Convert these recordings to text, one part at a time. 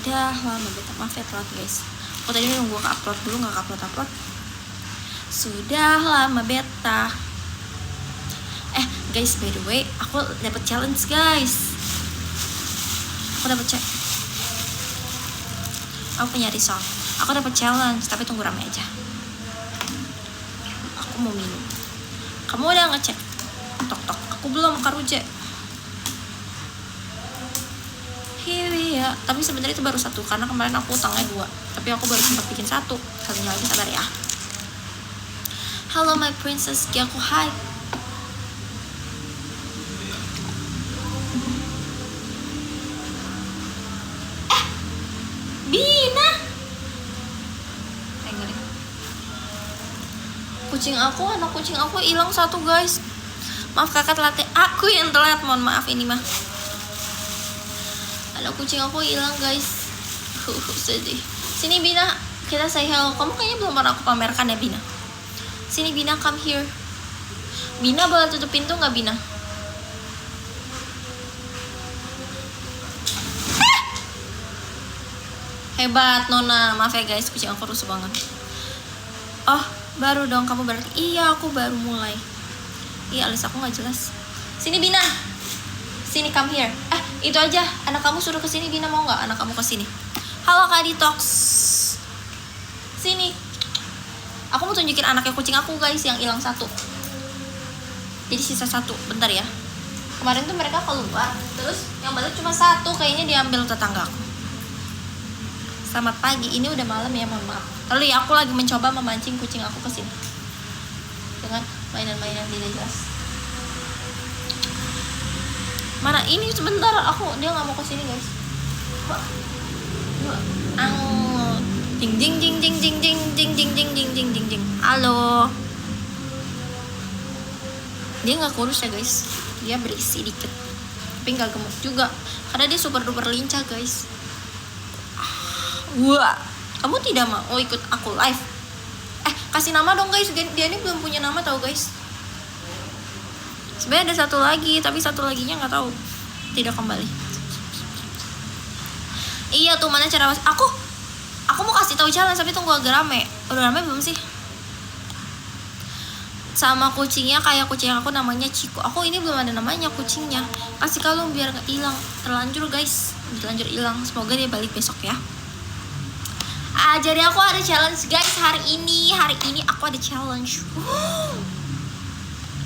Sudah lama beta, maaf ya telat guys. Aku tadi nunggu ke upload dulu, nggak upload. Sudah lama beta. Guys, by the way, aku dapat challenge guys. Aku punya risol. Aku dapat challenge, tapi tunggu rame aja. Aku mau minum. Kamu udah ngecek? Tok. Aku belum, Karuje. Here ya. Tapi sebenarnya itu baru satu karena kemarin aku utangnya 2. Tapi aku baru sempat bikin 1. Satunya lagi sabar ya. Halo my princess, Gyaku, hai. Bina. Anak kucing aku hilang 1 guys. Maaf kakak telat. Aku yang telat, mohon maaf ini mah. Anak kucing aku hilang guys. Sedih. Sini Bina, kita say hello. Kamu kayaknya belum pernah aku pamerkan ya Bina. Sini Bina, come here. Bina boleh tutup pintu nggak Bina? Hebat Nona, maaf ya guys, kucing aku rusuh banget. Oh, baru dong kamu berarti. Iya, aku baru mulai. Iya, alis aku nggak jelas. Sini Bina, sini come here. Itu aja, anak kamu suruh kesini. Bina mau nggak anak kamu kesini? Halo Kak Detox, sini. Aku mau tunjukin anaknya kucing aku guys yang hilang 1. Jadi sisa 1, bentar ya. Kemarin tuh mereka keluar, terus yang balik cuma 1, kayaknya diambil tetanggaku. Selamat pagi, ini udah malam ya, mohon maaf. Lalu ya aku lagi mencoba memancing kucing aku ke sini dengan mainan-mainan tidak jelas. Mana ini sebentar, dia nggak mau ke sini guys. Jing jing jing jing jing jing jing jing jing jing jing jing jing. Halo. Dia nggak kurus ya guys, dia berisi dikit, tapi nggak gemuk juga karena dia super duper lincah guys. Wah, kamu tidak mau ikut aku live? Kasih nama dong guys. Dia ini belum punya nama tau guys. Sebenarnya ada 1 lagi, tapi 1 laginya nggak tahu, tidak kembali. Iya tuh, mana cara aku mau kasih tahu challenge tapi tunggu agak rame. Udah rame belum sih? Sama kucingnya kayak kucing aku namanya Ciko. Aku ini belum ada namanya kucingnya. Kasih kalung biar nggak hilang. Terlanjur guys, terlanjur hilang. Semoga dia balik besok ya. Jadi aku ada challenge guys hari ini aku ada challenge.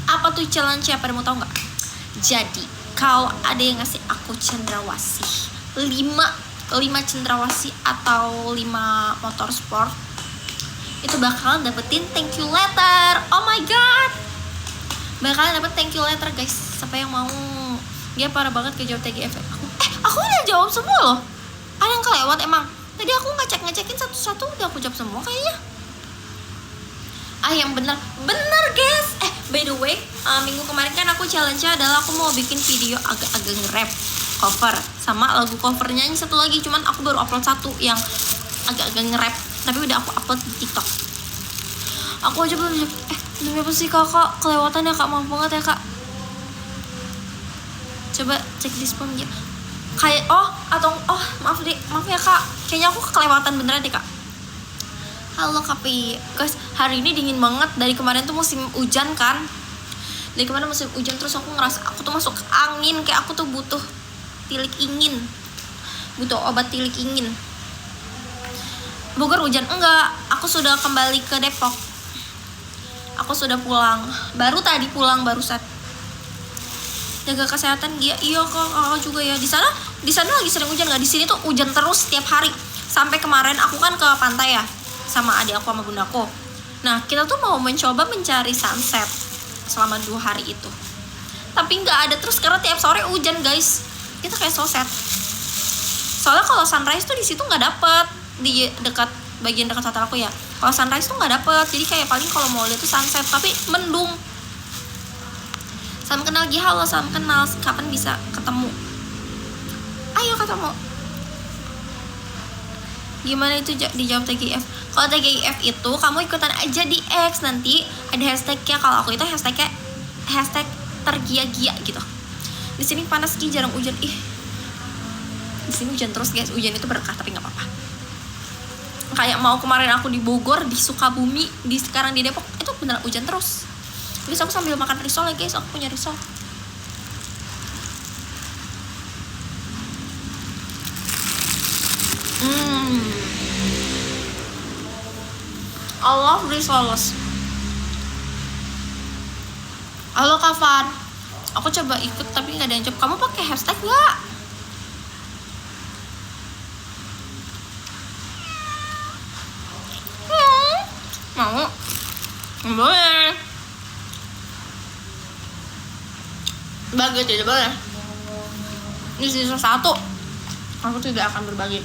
Apa tuh challenge-nya, pada mau tahu nggak? Jadi kalau ada yang ngasih aku cendrawasih 5 cendrawasih atau 5 motor sport, itu bakalan dapetin thank you letter. Oh my god, bakalan dapet thank you letter guys. Siapa yang mau? Dia parah banget kejawab TGF. Aku udah jawab semua loh. Ada yang kelewat emang? Tadi aku ngecekin satu-satu, udah aku jawab semua kayaknya. Yang bener guys. By the way, minggu kemarin kan aku challenge-nya adalah aku mau bikin video agak-agak nge-rap cover sama lagu cover nyanyi 1 lagi, cuman aku baru upload 1 yang agak-agak nge-rap, tapi udah aku upload di TikTok. Aku aja belum jawab. Demi apa sih kakak, kelewatan ya kak, maaf banget ya kak. Coba cek di spam ya. Kayak maaf ya kak, kayaknya aku kelewatan beneran deh kak. Halo KPI guys, hari ini dingin banget. Dari kemarin tuh musim hujan kan, terus aku ngerasa aku tuh masuk angin, kayak aku tuh butuh obat tilik ingin. Bogor hujan enggak, aku sudah kembali ke Depok. Aku sudah pulang, baru tadi pulang barusan. Jaga kesehatan dia. Iya kak juga ya. Di sana lagi sering hujan nggak? Di sini tuh hujan terus setiap hari. Sampai kemarin aku kan ke pantai ya sama adik aku sama bundaku. Nah kita tuh mau mencoba mencari sunset selama 2 hari itu, tapi nggak ada terus karena tiap sore hujan guys. Kita kayak soset. Soalnya kalau sunrise tuh di situ nggak dapet, di bagian dekat hotel aku ya. Kalau sunrise tuh nggak dapet, jadi kayak paling kalau mau lihat tuh sunset, tapi mendung. Salam kenal Gi, halo salam kenal. Kapan bisa ketemu? Ayo ketemu. Gimana itu dijawab TGIF? Kalau TGIF itu kamu ikutan aja di X, nanti ada hashtagnya. Kalau aku itu hashtag tergia-gia gitu. Di sini panas Gi, jarang hujan. Di sini hujan terus guys, hujan itu berkah tapi nggak apa-apa. Kayak mau kemarin aku di Bogor, di Sukabumi, sekarang di Depok itu beneran hujan terus. Terus aku sambil makan risol ya guys, aku punya risol. I love risoles. Halo Kavan, aku coba ikut tapi nggak ada yang jawab. Kamu pakai hashtag nggak? Mau? Boleh. Bagi tidak boleh. Ini sisa 1. Aku tidak akan berbagi.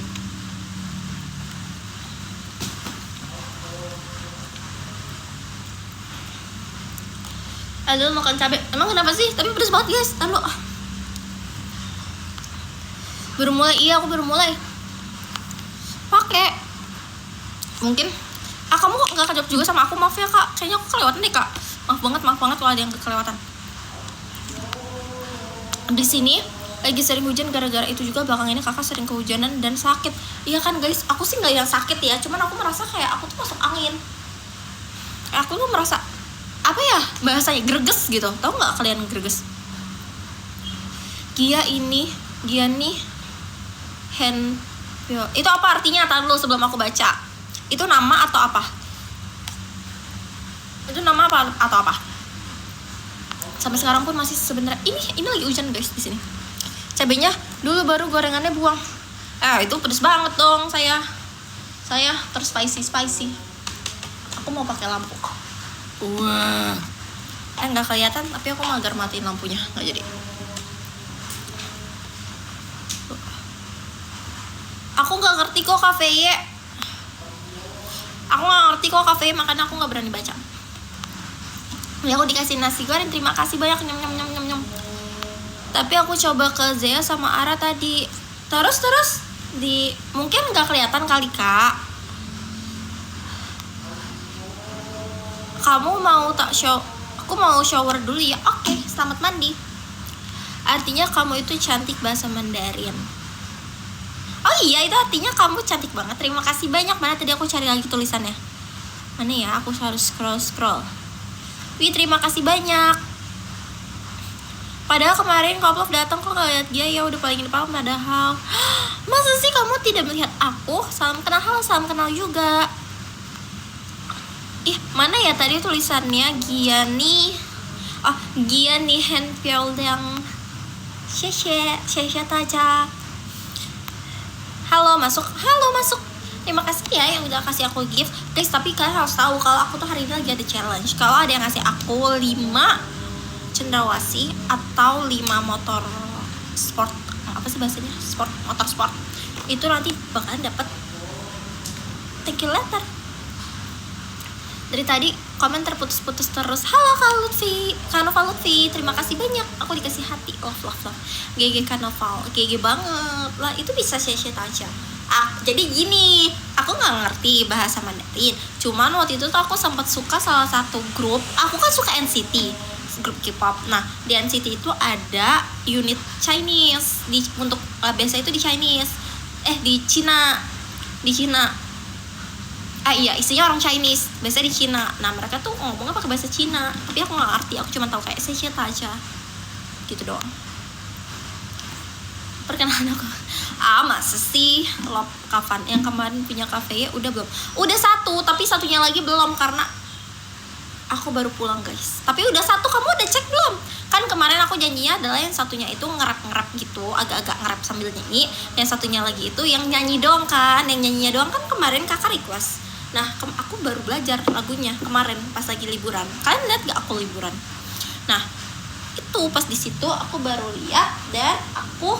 Aduh, makan cabai. Emang kenapa sih? Tapi pedas banget guys. Lalu baru mulai. Iya, aku baru mulai pakai. Mungkin kamu kok nggak kejawab juga sama aku, maaf ya kak. Kayaknya aku kelewatan deh kak. Maaf banget kalau ada yang kelewatan. Di sini lagi sering hujan, gara-gara itu juga belakang ini kakak sering kehujanan dan sakit. Iya kan guys, aku sih nggak yang sakit ya, cuman aku merasa kayak aku tuh masuk angin. Aku tuh merasa apa ya bahasanya, greges gitu. Tahu nggak kalian greges? Gia nih hand itu apa artinya? Tahan dulu sebelum aku baca. Itu nama atau apa? Itu nama apa atau apa? Sampai sekarang pun masih sebenarnya ini lagi hujan guys di sini. Cabenya dulu baru gorengannya buang. Itu pedes banget dong saya terus spicy. Aku mau pakai lampu. Wah. Nggak kelihatan tapi aku mager matiin lampunya, nggak jadi. Aku nggak ngerti kok KVY. Makanya aku nggak berani baca. Ya aku dikasih nasi goreng, terima kasih banyak, nyam. Tapi aku coba ke Zea sama Ara tadi. Terus di mungkin nggak kelihatan kali kak. Kamu mau tak show? Aku mau shower dulu ya. Oke, selamat mandi. Artinya kamu itu cantik bahasa Mandarin. Oh iya, itu artinya kamu cantik banget. Terima kasih banyak. Mana tadi aku cari lagi tulisannya. Mana ya? Aku harus scroll. Wih, terima kasih banyak. Padahal kemarin Koplov datang kok gak lihat dia, ya udah paling depan. Padahal masa sih kamu tidak melihat aku? Salam kenal juga. Mana ya tadi tulisannya? Giani handpiol yang Sheshe Taja. Halo masuk. Terima kasih ya yang udah kasih aku gift guys. Tapi kalian harus tahu kalau aku tuh hari ini lagi ada challenge. Kalau ada yang ngasih aku 5 cendrawasih atau 5 motor sport, apa sih bahasanya, motor sport, itu nanti bakalan dapat thank you letter. Dari tadi komen terputus-putus terus. Halo Kanoval Lutfi, terima kasih banyak. Aku dikasih hati, love. GG Kanoval, GG banget lah. Itu bisa share aja. Jadi gini, aku nggak ngerti bahasa Mandarin. Cuman waktu itu tuh aku sempat suka salah satu grup. Aku kan suka NCT, grup K-pop. Nah di NCT itu ada unit Chinese untuk biasa itu di Chinese. Di Cina. Iya, isinya orang Chinese, biasanya di Cina. Nah mereka tuh ngomongnya pakai bahasa Cina, tapi aku nggak ngerti. Aku cuma tahu kayak Sejeta aja, gitu doang. Perkenalan aku. Masa sih lo kapan yang kemarin punya kafe ya udah belum? Udah 1, tapi satunya lagi belum karena aku baru pulang guys. Tapi udah 1, kamu udah cek belum? Kan kemarin aku janjinya adalah yang satunya itu ngerap gitu, agak-agak ngerap sambil nyanyi. Yang satunya lagi itu yang nyanyi doang kan, yang nyanyinya doang kan kemarin kakak request. Nah aku baru belajar lagunya kemarin pas lagi liburan. Kalian lihat gak aku liburan? Nah itu pas di situ aku baru lihat dan aku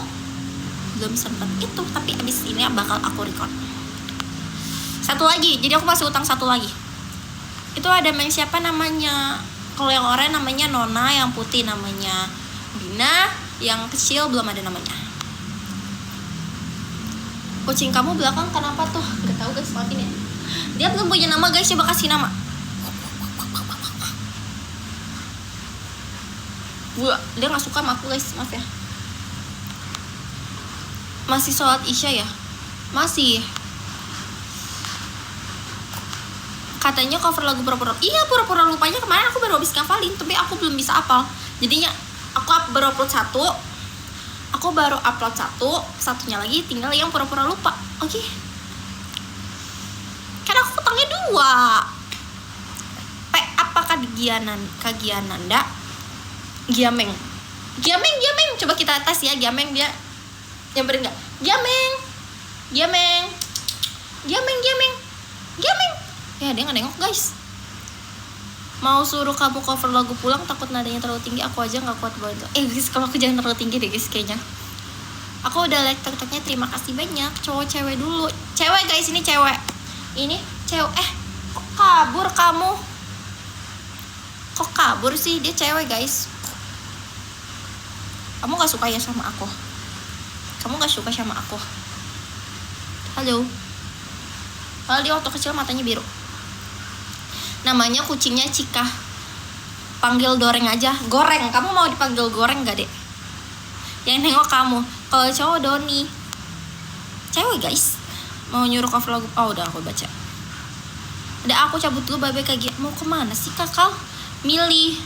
belum sempat itu, tapi abis ini bakal aku record 1 lagi. Jadi aku masih utang 1 lagi. Itu ada yang siapa namanya, kalau yang oranye namanya Nona, yang putih namanya Dina, yang kecil belum ada namanya. Kucing kamu belakang kenapa tuh? Gak tahu guys, maafin ya. Dia belum punya nama guys, coba kasih nama. Dia gak suka sama aku guys, maaf ya. Masih sholat isya ya? Masih. Katanya cover lagu pura-pura. Iya, pura-pura lupanya kemarin aku baru habis ngafalin, tapi aku belum bisa hafal. Jadinya aku baru upload satu. Aku baru upload satunya lagi tinggal yang pura-pura lupa. Oke. Kan aku utangnya 2. Apakah di Kagiananda? Giameng. Coba kita tes ya, Giameng dia nyamperin nggak? Giameng. Ya dia nggak nengok guys. Mau suruh kamu cover lagu pulang, takut nadanya terlalu tinggi, aku aja nggak kuat buat itu. Guys, kalau aku jangan terlalu tinggi deh guys kayaknya. Aku udah like tiktoknya, terima kasih banyak. Cowok cewek dulu. Cewek guys, ini cewek. Ini cewek. Kok kabur kamu? Kok kabur sih? Dia cewek guys. Kamu gak suka ya sama aku? Halo. Kalau dia waktu kecil matanya biru. Namanya kucingnya Cika. Panggil Doreng aja. Goreng. Kamu mau dipanggil Goreng gak, Dek? Yang nengok kamu. Kalau cowok Doni. Cewek guys. Mau nyuruh cover lagu. Oh udah aku baca. Udah aku cabut dulu, bye-bye Kak. Mau kemana sih Kakak? Milih.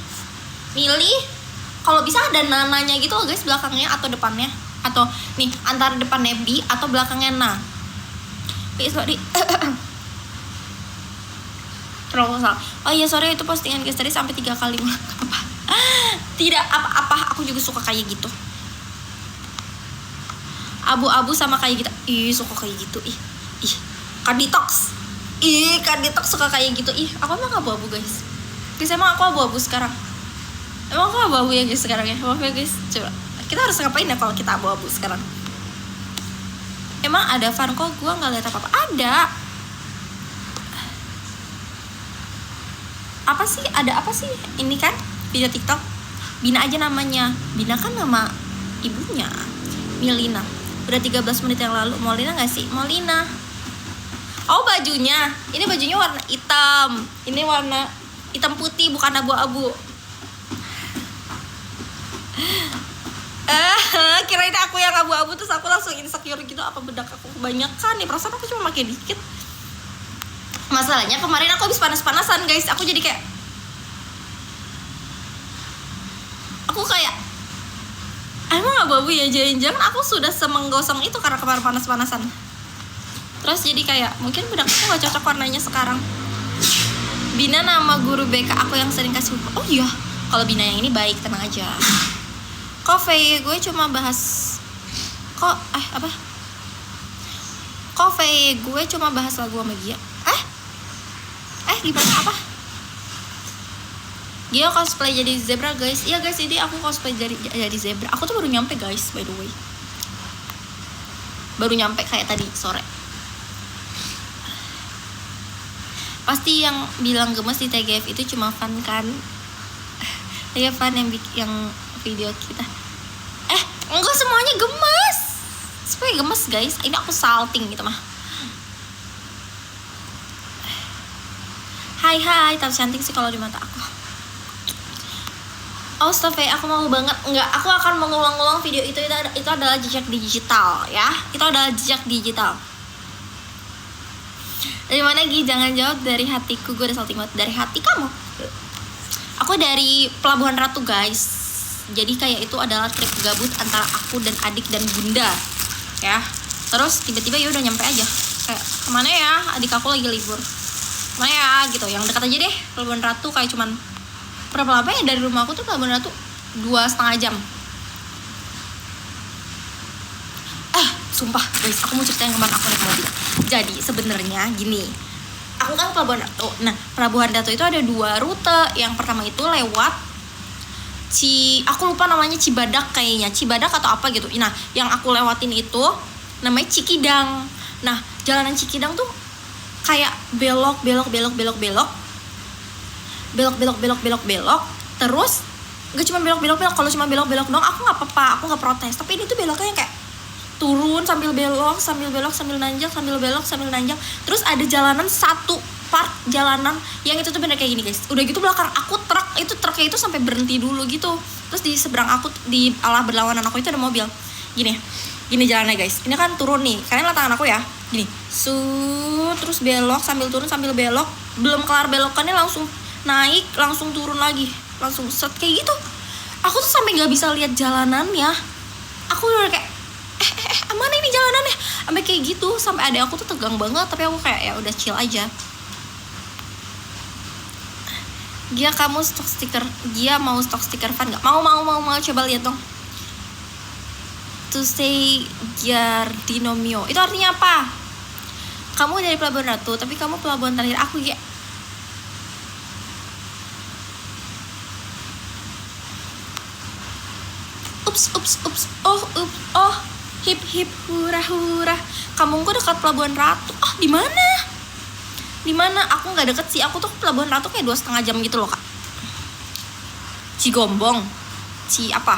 Kalau bisa ada nananya gitu loh guys, belakangnya atau depannya. Atau nih antara depannya B atau belakangnya na. Sorry. Terlalu salah. Oh iya sorry, itu postingan guys tadi sampai 3 kali. Apa? Tidak apa-apa, aku juga suka kayak gitu. Abu-abu sama kayak gitu. Suka kayak gitu. Kaditox suka kayak gitu. Aku emang abu-abu guys. Guys emang aku abu-abu sekarang. Emang aku abu-abu ya guys sekarang ya. Maaf ya guys. Coba kita harus ngapain ya kalau kita abu-abu sekarang? Emang ada fun kok, gue nggak lihat apa-apa. Ada apa sih ini kan video TikTok. Bina aja namanya. Bina kan nama ibunya. Milina. Udah 13 menit yang lalu. Molina nggak sih? Molina. Oh bajunya. Ini bajunya warna hitam. Ini warna hitam putih, bukan abu-abu. Kirain aku yang abu-abu, terus aku langsung insecure gitu. Apa bedak aku kebanyakan nih? Perasaan aku cuma pakai dikit. Masalahnya kemarin aku habis panas-panasan guys. Aku jadi kayak emang abu-abu ya, jangan aku sudah semenggosong itu karena kemarin panas-panasan. Terus jadi kayak mungkin bedak aku gak cocok warnanya sekarang. Bina nama guru BK aku yang sering kasih. Oh iya, kalau Bina yang ini baik, tenang aja. Kofe gue cuma bahas Kofe gue cuma bahas lagu sama Gia. Gimana apa? Gia cosplay jadi zebra guys. Iya guys, ini aku cosplay jadi zebra. Aku tuh baru nyampe guys, by the way. Baru nyampe kayak tadi sore. Pasti yang bilang gemes di TGF itu cuma fun kan? TGF fun yang video kita. Enggak semuanya gemes. Supaya gemes guys. Ini aku salting gitu mah. Hai, tapi cantik sih kalau di mata aku. Oh stop ya, aku mau banget. Enggak, aku akan mengulang-ulang video itu adalah jejak digital ya. Itu adalah jejak digital. Dari mana Gi? Jangan jawab dari hatiku. Gue udah salting banget. Dari hati kamu. Aku dari Pelabuhan Ratu guys. Jadi kayak itu adalah trip gabut antara aku dan adik dan bunda ya. Terus tiba-tiba ya udah nyampe aja. Kayak kemana ya? Adik aku lagi libur. Mana ya gitu, yang dekat aja deh. Pelabuhan Ratu kayak cuman berapa lama ya dari rumah aku tuh Pelabuhan Ratu 2,5 jam. Sumpah guys, aku mau ceritain kemarin aku naik mobil. Jadi sebenarnya gini, aku kan Pelabuhan Ratu. Nah Pelabuhan Ratu itu ada 2 rute. Yang pertama itu lewat aku lupa namanya, Cibadak kayaknya, Cibadak atau apa gitu. Nah yang aku lewatin itu namanya Cikidang. Nah jalanan Cikidang tuh kayak belok. Terus gak cuma belok. Kalau cuma belok dong aku nggak apa-apa, aku nggak protes. Tapi ini tuh beloknya kayak turun sambil belok sambil nanjak, sambil belok sambil nanjak. Terus ada jalanan satu part jalanan yang itu tuh bener kayak gini guys. Udah gitu belakang aku truknya itu sampai berhenti dulu gitu. Terus di seberang aku, di arah berlawanan aku itu ada mobil gini. Gini jalannya guys, ini kan turun nih, kalian lihat tangan aku ya, gini, terus belok sambil turun sambil belok, belum kelar belokannya langsung naik, langsung turun lagi, langsung set kayak gitu. Aku tuh sampai nggak bisa lihat jalanannya, aku udah kayak mana ini jalanannya, sampai kayak gitu, sampai adek aku tuh tegang banget, tapi aku kayak ya udah chill aja. Gia kamu stok stiker, Gia mau stok stiker fan nggak? Mau coba lihat dong. To say Giardinomio itu artinya apa? Kamu dari Pelabuhan Ratu tapi kamu pelabuhan terakhir aku ya. Ups oh hip hip hura hura, kampungku dekat Pelabuhan Ratu. Oh di mana? Aku nggak deket sih, aku tuh Pelabuhan Ratu kayak 2,5 jam gitu loh kak. Cigombong, apa?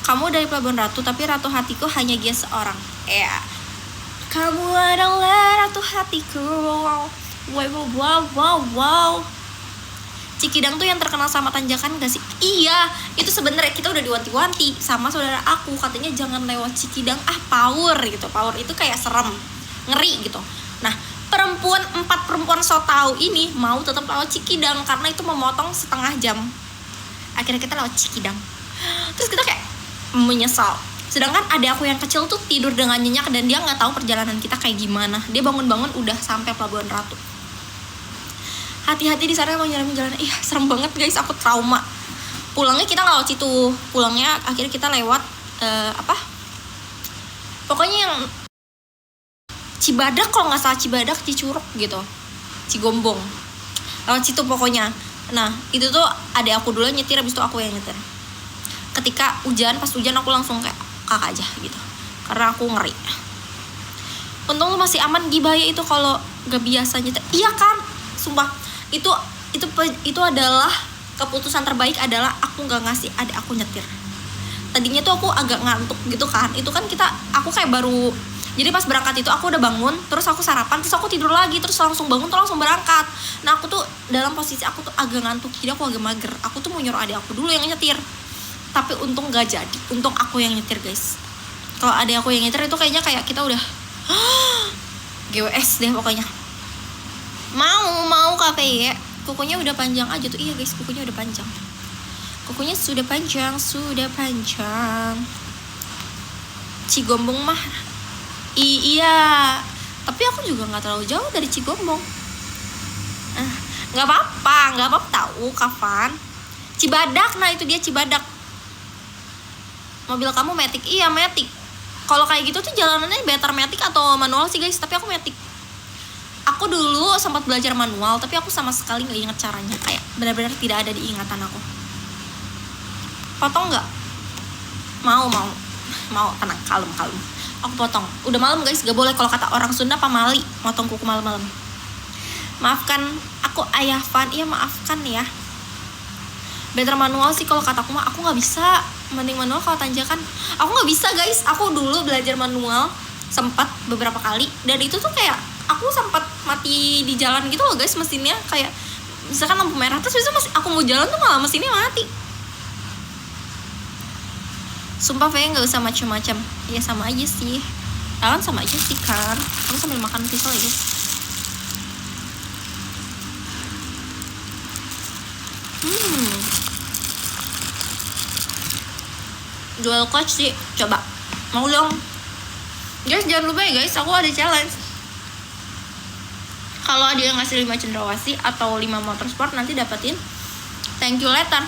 Kamu dari Pelabuhan Ratu, tapi ratu hatiku hanya Gia seorang. Ya, kamu adalah ratu hatiku. Wow. Cikidang tuh yang terkenal sama tanjakan gak sih? Iya, itu sebenarnya kita udah diwanti-wanti sama saudara aku, katanya jangan lewat Cikidang, power gitu. Power itu kayak serem, ngeri gitu. Nah, 4 perempuan so tau ini mau tetap lewat Cikidang karena itu memotong setengah jam. Akhirnya kita lewat Cikidang. Terus kita kayak menyesal. Sedangkan adik aku yang kecil tuh tidur dengan nyenyak dan dia nggak tahu perjalanan kita kayak gimana. Dia bangun-bangun udah sampai Pelabuhan Ratu. Hati-hati di sana mau nyaramin jalan. Serem banget guys, aku trauma. Pulangnya kita nggak lewat situ. Pulangnya akhirnya kita lewat pokoknya yang Cibadak, kalau nggak salah Cibadak, Cicurug gitu, Cigombong. Lewat situ pokoknya. Nah itu tuh adik aku dulu nyetir, habis itu aku yang nyetir. Ketika hujan, pas hujan aku langsung kayak kakak aja gitu, karena aku ngeri. Untung lu masih aman, gibaya itu kalau gak biasa nyetir. Iya kan, sumpah itu adalah keputusan terbaik, adalah aku gak ngasih adik aku nyetir. Tadinya tuh aku agak ngantuk gitu kan, itu kan aku kayak baru, jadi pas berangkat itu aku udah bangun, terus aku sarapan, terus aku tidur lagi, terus langsung bangun tuh langsung berangkat. Nah aku tuh dalam posisi aku tuh agak ngantuk, jadi aku agak mager. Aku tuh mau nyuruh adik aku dulu yang nyetir, tapi untung gak jadi, untung aku yang nyetir guys. Kalau ada aku yang nyetir itu kayaknya kayak kita udah GWS deh pokoknya. Mau KPI ya, kukunya udah panjang aja tuh. Iya guys, kukunya udah panjang, kukunya sudah panjang. Cigombong mah iya, tapi aku juga nggak terlalu jauh dari Cigombong. Nggak apa-apa tahu kapan. Cibadak, nah itu dia Cibadak. Mobil kamu matic? Iya matic. Kalau kayak gitu tuh jalanannya better matic atau manual sih guys, tapi aku matic. Aku dulu sempat belajar manual, tapi aku sama sekali nggak ingat caranya, kayak benar-benar tidak ada di ingatan aku. Potong nggak? Mau, tenang, kalem. Aku potong. Udah malam guys, gak boleh kalau kata orang Sunda pamali, motong kuku malam-malam. Maafkan aku Ayah Van, iya maafkan ya. Better manual sih kalau kataku mah, aku nggak bisa. Mending manual kalau tanjakan. Aku nggak bisa guys. Aku dulu belajar manual sempat beberapa kali, dan itu tuh kayak aku sempat mati di jalan gitu loh guys, mesinnya kayak misalkan lampu merah terus bisa aku mau jalan tuh malah mesinnya mati. Sumpah Vaya nggak usah macam-macam. Ya sama aja sih. Kan sama aja sih kan. Aku sambil makan pisau ya guys. Dual coach sih, coba. Mau dong. Guys jangan lupa ya guys, aku ada challenge. Kalau ada yang ngasih 5 cendrawasih atau 5 motorsport, nanti dapetin thank you letter.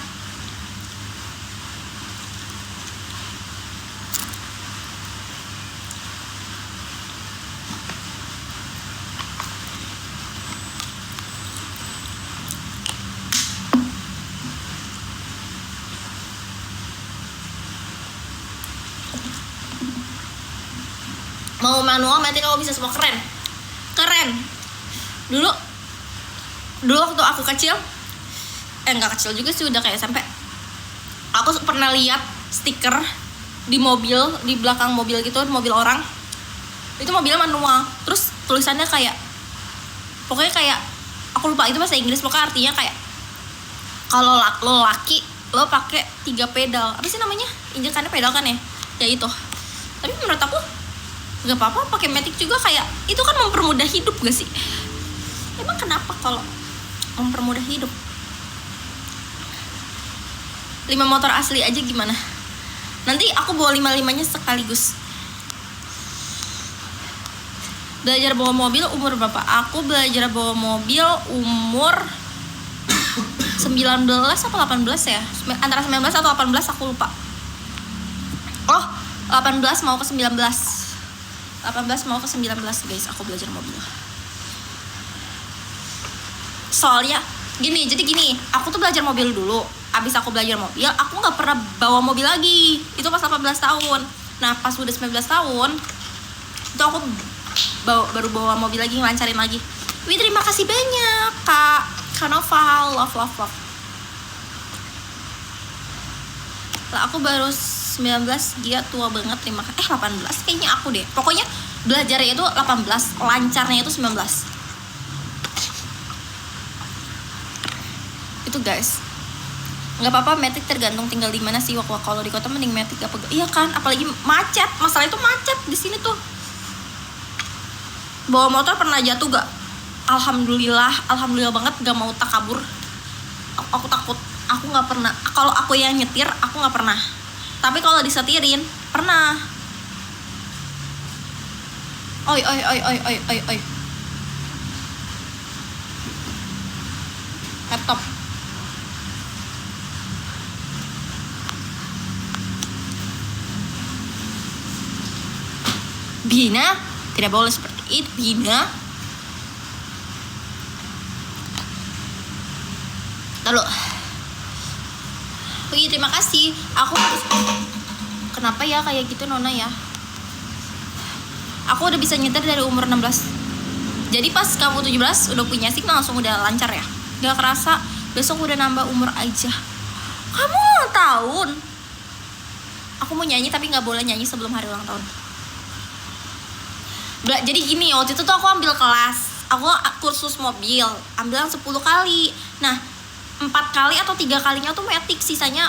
Mau manual nanti kalau bisa semua keren. Dulu waktu aku kecil, nggak kecil juga sih, udah kayak sampai aku pernah lihat stiker di mobil, di belakang mobil gitu, mobil orang itu mobilnya manual, terus tulisannya kayak pokoknya kayak aku lupa itu bahasa Inggris, pokoknya artinya kayak kalau lo laki lo pakai 3 pedal, apa sih namanya, injekannya pedal kan ya itu. Tapi menurut aku nggak apa-apa pakai matic juga, kayak itu kan mempermudah hidup gak sih? Emang kenapa kalau mempermudah hidup? 5 motor asli aja gimana? Nanti aku bawa 5-5-nya sekaligus. Belajar bawa mobil umur berapa? Aku belajar bawa mobil umur 19 atau 18 ya, antara 19 atau 18 aku lupa. Oh 18 mau ke 19, 18 mau ke 19 guys, aku belajar mobil. Soalnya gini, jadi gini, aku tuh belajar mobil dulu. Abis aku belajar mobil, aku gak pernah bawa mobil lagi. Itu pas 18 tahun. Nah pas udah 19 tahun itu aku baru bawa mobil lagi, ngelancarin lagi. Wih terima kasih banyak Kak Noval, love. Lah aku baru 19, dia tua banget, terima kasih. 18 kayaknya aku deh. Pokoknya belajarnya itu 18, lancarnya itu 19. Itu guys. Nggak apa-apa, matic tergantung tinggal di mana sih. Kalau di kota mending matic apa? Iya kan, apalagi macet. Masalah itu macet di sini tuh. Bawa motor pernah jatuh gak? Alhamdulillah banget, gak mau takabur. Aku takut. Aku nggak pernah. Kalau aku yang nyetir, aku nggak pernah. Tapi kalau disetirin, pernah. Oi. Laptop. Bina, tidak boleh seperti itu, Bina. Lalu, oh iya terima kasih. Aku kenapa ya kayak gitu Nona ya? Aku udah bisa nyetir dari umur 16. Jadi pas kamu 17 udah punya SIM langsung udah lancar ya? Gak kerasa besok udah nambah umur aja. Kamu ulang tahun? Aku mau nyanyi tapi gak boleh nyanyi sebelum hari ulang tahun. Jadi gini, waktu itu tuh aku ambil kelas, aku kursus mobil, ambil 10 kali. Nah 4 kali atau 3 kalinya tuh matic, sisanya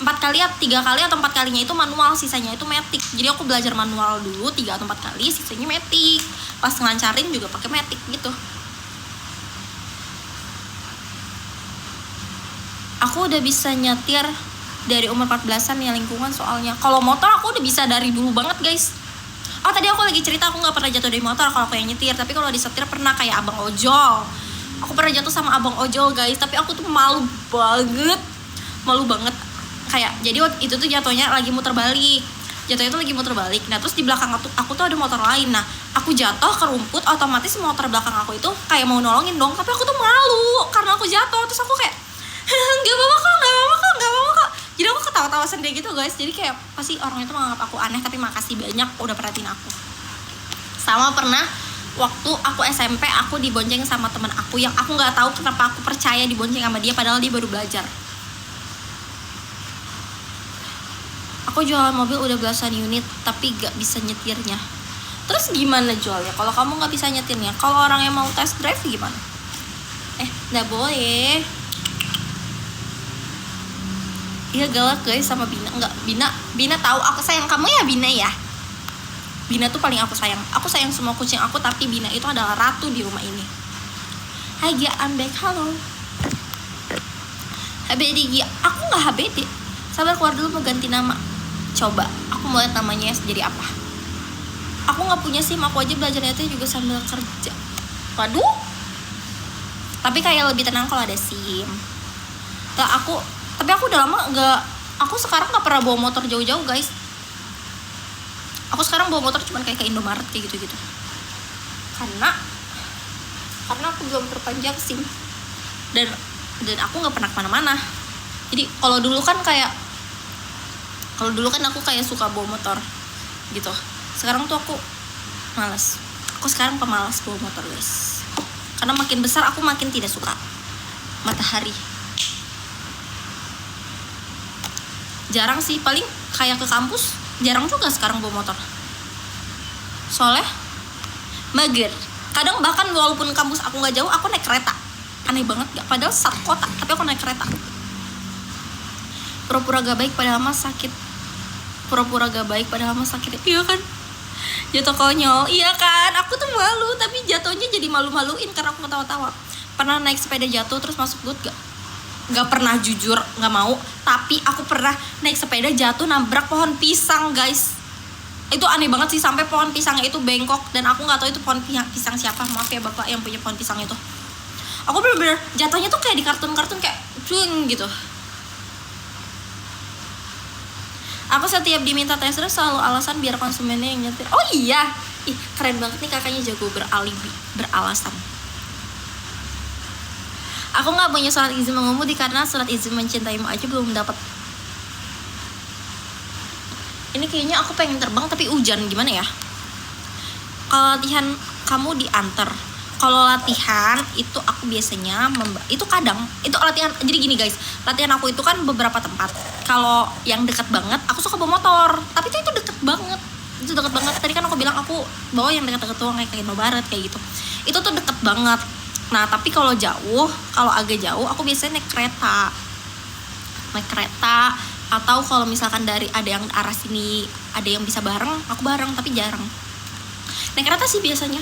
4 kali, 3 kali atau 4 kalinya itu manual, sisanya itu matic. Jadi aku belajar manual dulu 3 atau 4 kali, sisanya matic. Pas ngelancarin juga pakai matic gitu. Aku udah bisa nyetir dari umur 14-an ya, lingkungan soalnya. Kalau motor aku udah bisa dari dulu banget guys. Oh tadi aku lagi cerita aku nggak pernah jatuh dari motor kalau aku yang nyetir, tapi kalau disetir pernah, kayak abang ojol. Aku pernah jatuh sama abang ojol guys, tapi aku tuh malu banget. Kayak jadi waktu itu tuh jatuhnya lagi muter balik. Nah terus di belakang aku tuh ada motor lain. Nah aku jatuh ke rumput, otomatis motor belakang aku itu kayak mau nolongin dong, tapi aku tuh malu karena aku jatuh. Terus aku kayak nggak apa-apa kok. Jadi aku ketawa-tawa sendiri gitu guys. Jadi kayak pasti orang itu menganggap aku aneh, tapi makasih banyak udah perhatiin aku. Sama pernah waktu aku SMP, aku dibonceng sama teman aku yang aku nggak tahu kenapa aku percaya dibonceng sama dia padahal dia baru belajar. Aku jualan mobil udah belasan unit tapi gak bisa nyetirnya. Terus gimana jualnya kalau kamu gak bisa nyetirnya? Kalau orang yang mau test drive gimana? Gak boleh. Iya galak guys sama Bina. Enggak, Bina tahu aku sayang kamu ya Bina ya. Bina tuh paling aku sayang. Aku sayang semua kucing aku, tapi Bina itu adalah ratu di rumah ini. Hai Gia, I'm back, halo. HBD Gia, aku gak HBD. Sabar keluar dulu mau ganti nama. Coba, aku mau lihat namanya jadi apa. Aku gak punya SIM, aku aja belajarnya itu juga sambil kerja. Waduh. Tapi kayak lebih tenang kalau ada SIM. Tapi aku udah lama aku sekarang gak pernah bawa motor jauh-jauh guys. Aku sekarang bawa motor cuman kayak ke Indomaret kayak gitu-gitu. Karena aku belum perpanjang SIM. Dan aku gak pernah kemana-mana. Jadi kalau dulu kan aku kayak suka bawa motor gitu. Sekarang tuh aku malas. Aku sekarang pemalas bawa motor guys. Karena makin besar aku makin tidak suka matahari. Jarang sih, paling kayak ke kampus jarang juga sekarang bawa motor. Soalnya mager. Kadang bahkan walaupun kampus aku nggak jauh, aku naik kereta. Aneh banget gak? Padahal satu kota, tapi aku naik kereta. Pura-pura gak baik padahal mah sakit. Pura-pura gak baik padahal mah sakit. Iya kan? Jatuh konyol. Iya kan? Aku tuh malu, tapi jatuhnya jadi malu-maluin karena aku ketawa-tawa. Pernah naik sepeda jatuh terus masuk got gak? Gak pernah, jujur gak mau. Tapi aku pernah naik sepeda jatuh nabrak pohon pisang, guys. Itu aneh banget sih, sampai pohon pisangnya itu bengkok. Dan aku gak tahu itu pohon pisang siapa. Maaf ya bapak yang punya pohon pisang itu. Aku bener-bener jatuhnya tuh kayak di kartun-kartun, kayak cuing gitu. Aku setiap diminta tester selalu alasan biar konsumennya yang nyetir. Oh iya, ih keren banget nih kakaknya, jago beralibi, beralasan. Aku nggak punya surat izin mengemudi karena surat izin mencintaimu aja belum dapat. Ini kayaknya aku pengen terbang tapi hujan, gimana ya? Kalau latihan kamu diantar. Kalau latihan itu aku biasanya itu kadang itu latihan. Jadi gini guys, latihan aku itu kan beberapa tempat. Kalau yang deket banget aku suka bawa motor, tapi itu deket banget. Itu deket banget. Tadi kan aku bilang aku bawa yang deket-deket doang, kayak Indo Barat kayak gitu. Itu tuh deket banget. Nah tapi kalau jauh, kalau agak jauh aku biasanya naik kereta. Atau kalau misalkan dari ada yang arah sini ada yang bisa bareng, aku bareng, tapi jarang. Naik kereta sih biasanya.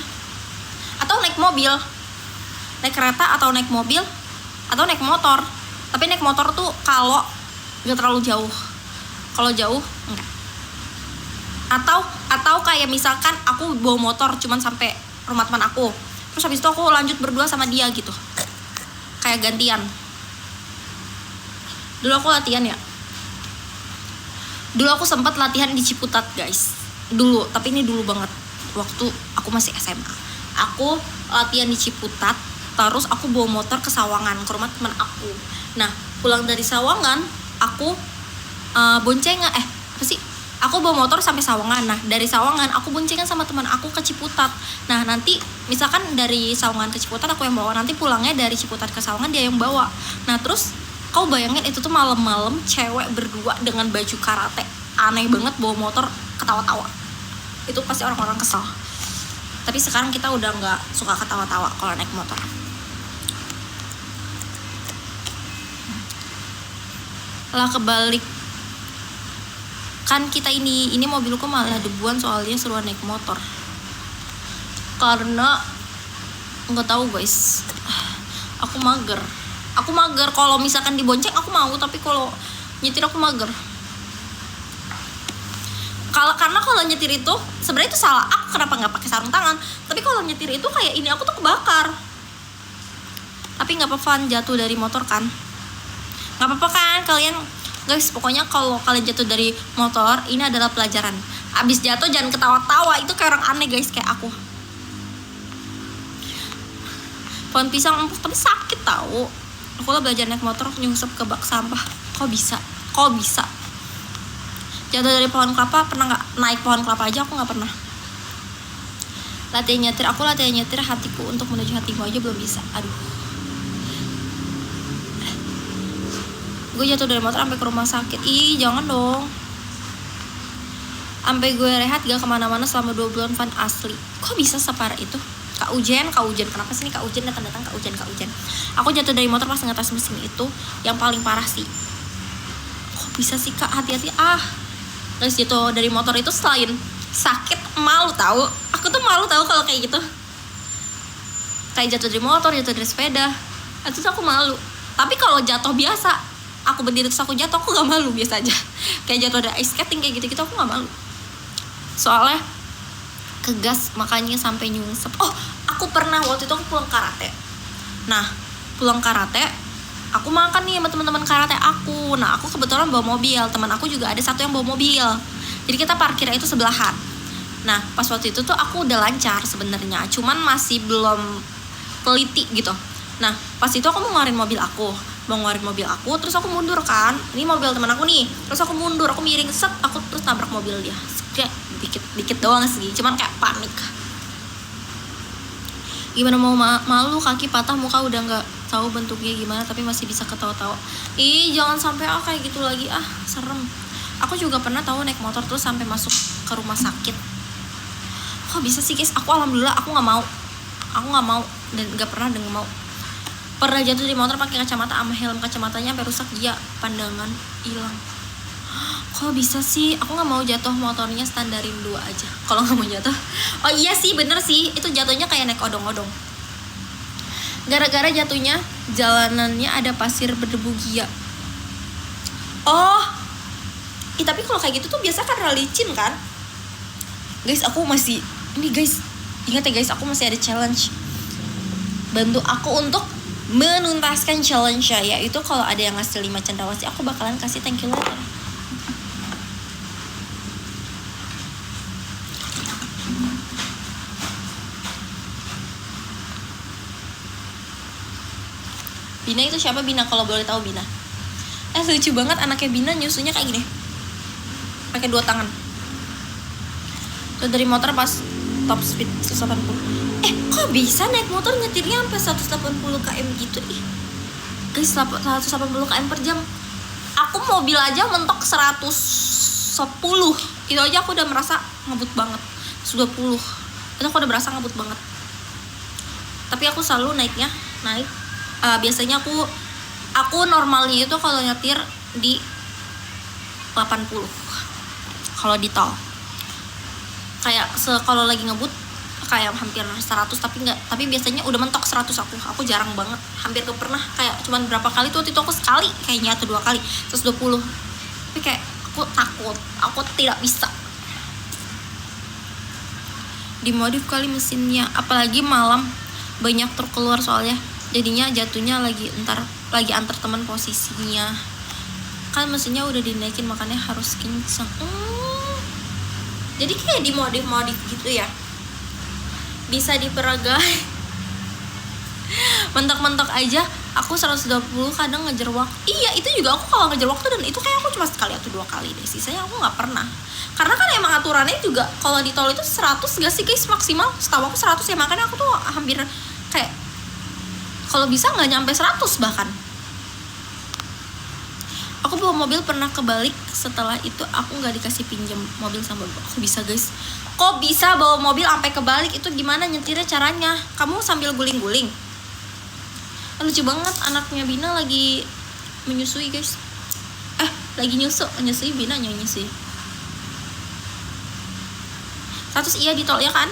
Atau naik mobil. Naik kereta atau naik mobil atau naik motor. Tapi naik motor tuh kalau gak terlalu jauh. Kalau jauh enggak. Atau kayak misalkan aku bawa motor cuman sampai rumah teman aku. Terus habis itu aku lanjut berdua sama dia gitu. Kayak gantian. Dulu aku latihan ya. Dulu aku sempat latihan di Ciputat, guys. Dulu, tapi ini dulu banget. Waktu aku masih SMA. Aku latihan di Ciputat, terus aku bawa motor ke Sawangan, ke rumah teman aku. Nah, pulang dari Sawangan, aku boncengan, apa sih? Aku bawa motor sampai Sawangan. Nah, dari Sawangan aku boncengan sama teman aku ke Ciputat. Nah, nanti misalkan dari Sawangan ke Ciputat aku yang bawa, nanti pulangnya dari Ciputat ke Sawangan dia yang bawa. Nah, terus kau bayangin itu tuh malam-malam cewek berdua dengan baju karate. Aneh banget bawa motor ketawa-tawa. Itu pasti orang-orang kesel. Tapi sekarang kita udah nggak suka ketawa-tawa kalau naik motor. Lah kebalik. Kan kita ini mobilku malah debuan soalnya seruan naik motor. Karena nggak tahu guys. Aku mager kalau misalkan dibonceng aku mau, tapi kalau nyetir aku mager. Karena kalau nyetir itu sebenarnya itu salah aku, kenapa nggak pakai sarung tangan. Tapi kalau nyetir itu kayak ini aku tuh kebakar. Tapi nggak apa-apa jatuh dari motor kan, nggak apa-apa kan kalian guys. Pokoknya kalau kalian jatuh dari motor ini adalah pelajaran. Abis jatuh jangan ketawa-tawa, itu kayak orang aneh guys, kayak aku. Pohon pisang empuk tapi sakit tahu. Aku lah belajar naik motor nyungsep ke bak sampah. Kok bisa? Jatuh dari pohon kelapa pernah nggak? Naik pohon kelapa aja aku nggak pernah. Latihan nyetir hatiku untuk menuju hatimu aja belum bisa. Aduh. Gue jatuh dari motor sampai ke rumah sakit. Ih jangan dong. Sampai gue rehat gak kemana-mana selama 2 bulan Van asli. Kok bisa separah itu? Kak Ujen, kenapa sih nih Kak Ujen datang Kak Ujen. Aku jatuh dari motor pas ngetes mesin itu yang paling parah sih. Kok bisa sih Kak, hati-hati Terus jatuh dari motor itu selain sakit, malu tahu. Aku tuh malu tahu kalau kayak gitu. Kayak jatuh dari motor, jatuh dari sepeda. Itu tuh aku malu. Tapi kalau jatuh biasa, aku berdiri terus aku jatuh, aku gak malu, biasa aja. Kayak jatuh dari ice skating kayak gitu-gitu aku gak malu. Soalnya kegas makanya sampai nyungsep. Oh, aku pernah waktu itu aku pulang karate. Nah, pulang karate, aku makan nih sama teman-teman karate aku. Nah, aku kebetulan bawa mobil. Teman aku juga ada satu yang bawa mobil. Jadi kita parkirnya itu sebelahan. Nah, pas waktu itu tuh aku udah lancar sebenarnya, cuman masih belum teliti gitu. Nah, pas itu aku mau ngeluarin mobil aku, terus aku mundur kan. Ini mobil teman aku nih. Terus aku mundur, aku miring set, aku terus tabrak mobil dia. Kayak dikit doang sih, cuman kayak panik. Gimana mau malu, kaki patah, muka udah nggak tahu bentuknya gimana, tapi masih bisa ketawa-tawa. Ih jangan sampai kayak gitu lagi, serem. Aku juga pernah tahu naik motor terus sampai masuk ke rumah sakit. Kok bisa sih guys? Aku alhamdulillah aku nggak mau dan nggak pernah mau. Pernah jatuh di motor pakai kacamata sama helm, kacamatanya sampai rusak, dia pandangan hilang. Kok bisa sih? Aku nggak mau jatuh, motornya standarin 2 aja kalau nggak mau jatuh. Oh iya sih, bener sih, itu jatuhnya kayak naik odong-odong. Gara-gara jatuhnya jalanannya ada pasir berdebu Gia. Oh, tapi kalau kayak gitu tuh biasa karena licin kan. Guys, aku masih ini guys, ingat ya guys, aku masih ada challenge. Bantu aku untuk menuntaskan challenge ya, yaitu kalau ada yang ngasih 5 cendrawasih, aku bakalan kasih thank you letter. Bina itu siapa Bina, kalau boleh tahu Bina? Lucu banget anaknya Bina, nyusunya kayak gini, pakai 2 tangan. Tuh dari motor pas top speed 180. Kok bisa naik motor nyetirnya sampai 180 km gitu? Guys, 180 km per jam. Aku mobil aja mentok 110. Itu aja aku udah merasa ngebut banget. 120 itu aku udah berasa ngebut banget. Tapi aku selalu naik biasanya aku normalnya itu kalau nyetir di 80 kalau di tol. Kayak kalau lagi ngebut kayak hampir 100, tapi biasanya udah mentok 100. Aku jarang banget, hampir gak pernah, kayak cuman berapa kali tuh, waktu itu aku sekali kayaknya atau 2 kali 120. Tapi kayak aku takut, aku tidak bisa. Dimodif kali mesinnya, apalagi malam banyak truk keluar soalnya, jadinya jatuhnya lagi antar teman posisinya. Kan mesinnya udah dinaikin makanya harus kenceng. Jadi kayak dimodif gitu ya, bisa diperagai. Mentok-mentok aja aku 120 kadang ngejar waktu. Iya, itu juga aku kalau ngejar waktu, dan itu kayak aku cuma sekali atau 2 kali deh, sisanya aku nggak pernah. Karena kan emang aturannya juga kalau di tol itu 100 gak sih guys, maksimal setahu aku 100 ya, makanya aku tuh hampir kayak kalau bisa nggak nyampe 100 bahkan. Aku bawa mobil pernah kebalik, setelah itu aku nggak dikasih pinjam mobil sama bapak. Aku bisa guys, kok bisa bawa mobil sampai kebalik? Itu gimana nyetirnya caranya? Kamu sambil guling-guling? Lucu banget, anaknya Bina lagi menyusui guys. Lagi nyusui Bina nyusui. 100 iya di tol ya kan?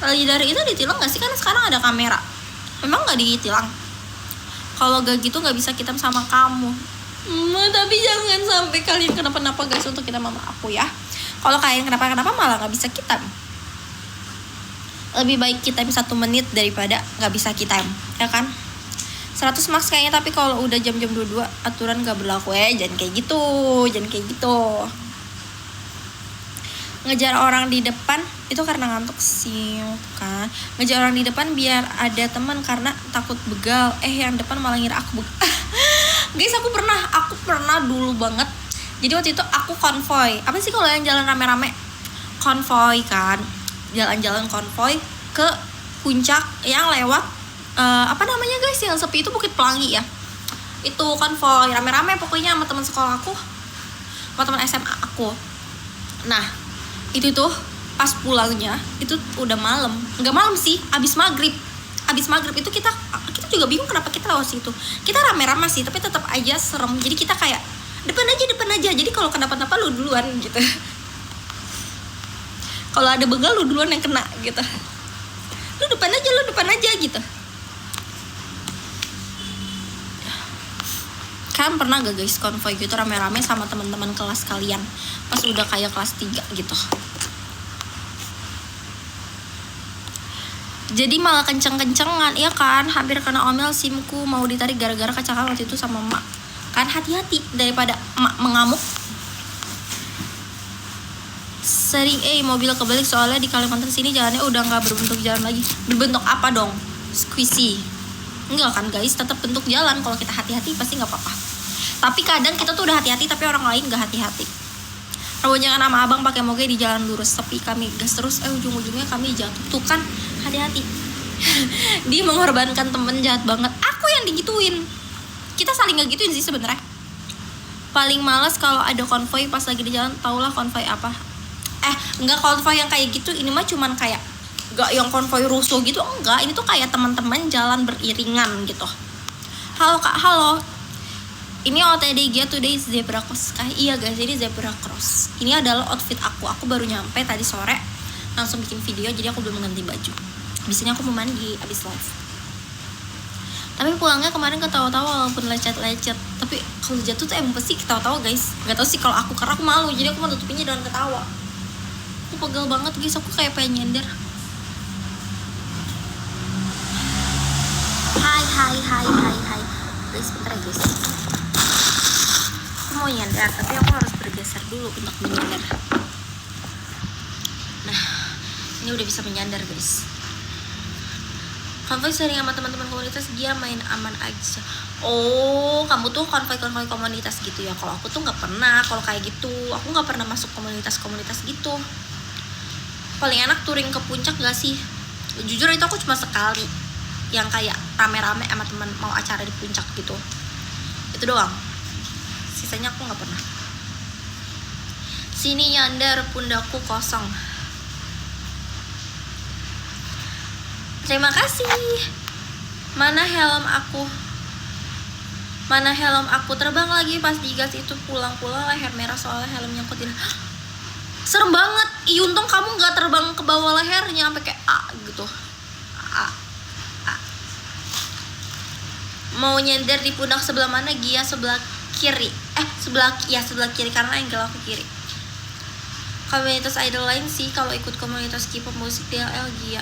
Lagi dari itu ditilang nggak sih? Kan sekarang ada kamera. Memang nggak ditilang? Kalau gak gitu nggak bisa kita sama kamu. Tapi jangan sampai kalian kenapa-napa guys, untuk kita mama aku ya. Kalau kalian kenapa-kenapa malah nggak bisa kita. Lebih baik kita 1 menit daripada nggak bisa kita, ya kan? 100 max kayaknya, tapi kalau udah jam-jam 22 aturan nggak berlaku ya. Jangan kayak gitu. Ngejar orang di depan itu karena ngantuk sih kan. Ngejar orang di depan biar ada teman karena takut begal. Yang depan malah ngira aku begal. Guys, aku pernah dulu banget. Jadi waktu itu aku konvoy. Apa sih kalau yang jalan rame-rame? Konvoy kan. Jalan-jalan konvoy ke puncak yang lewat apa namanya guys, yang sepi itu Bukit Pelangi ya. Itu konvoy rame-rame pokoknya sama teman sekolah aku, sama teman SMA aku. Nah, itu tuh pas pulangnya itu udah malam. Enggak malam sih, abis maghrib itu kita juga bingung kenapa kita lewat situ. Kita rame-rame sih, tapi tetap aja serem. Jadi kita kayak depan aja. Jadi kalau kenapa-napa lu duluan gitu. Kalau ada begal lu duluan yang kena gitu. Lu depan aja gitu. Kalian pernah gak guys konvoy gitu rame-rame sama teman-teman kelas kalian pas udah kayak kelas 3 gitu? Jadi malah kenceng-kencengan, ya kan? Hampir kena omel simku, mau ditarik gara-gara kecelakaan waktu itu sama emak. Kan hati-hati daripada emak mengamuk. Sering mobil kebalik soalnya di Kalimantan sini jalannya udah nggak berbentuk jalan lagi. Berbentuk apa dong? Squishy. Enggak kan guys, tetap bentuk jalan. Kalau kita hati-hati pasti nggak apa-apa. Tapi kadang kita tuh udah hati-hati tapi orang lain nggak hati-hati. Rebonjangan sama abang pakai moge di jalan lurus, tapi kami gas terus, ujung-ujungnya kami jatuh. Tuh kan, hati-hati. Dia mengorbankan temen, jahat banget. Aku yang digituin. Kita saling ngegituin sih sebenarnya. Paling males kalau ada konvoy pas lagi di jalan. Taulah konvoy apa? Enggak konvoy yang kayak gitu. Ini mah cuman kayak Gak yang konvoy rusuh gitu, enggak. Ini tuh kayak teman-teman jalan beriringan gitu. Halo kak, halo. Ini OTD Gia today zebra cross. Iya guys, ini zebra cross. Ini adalah outfit aku. Aku baru nyampe tadi sore, langsung bikin video, jadi aku belum ganti baju. Biasanya aku mau mandi abis live. Tapi pulangnya kemarin ketawa-tawa walaupun lecet-lecet. Tapi kalau jatuh tuh emang pasti ketawa-tawa guys. Gak tau sih kalau aku, karena aku malu, jadi aku mau tutupinnya dengan ketawa. Aku pegel banget guys, aku kayak pengen nyender. Hai guys, bentar ya guys. Aku mau nyender, tapi aku harus bergeser dulu untuk menyender. Nah, ini udah bisa menyandar guys. Konvoy sering sama teman-teman komunitas, dia main aman aja. Oh, kamu tuh konvoy komunitas gitu ya. Kalau aku tuh nggak pernah, kalau kayak gitu aku nggak pernah masuk komunitas gitu. Paling enak touring ke puncak gak sih? Jujur itu aku cuma sekali, yang kayak rame-rame sama teman mau acara di puncak gitu. Itu doang. Sisanya aku nggak pernah. Sini nyandar, pundakku kosong. Terima kasih. Mana helm aku terbang lagi pas digas itu, pulang-pulang leher merah soalnya helm nyangkutin. Serem banget. Untung kamu nggak terbang ke bawah lehernya sampai kayak gitu. Mau nyender di pundak sebelah mana? Gia sebelah kiri. Sebelah kiri karena angle aku kiri. Komunitas idol lain sih kalau ikut komunitas K-pop musik DLL Gia.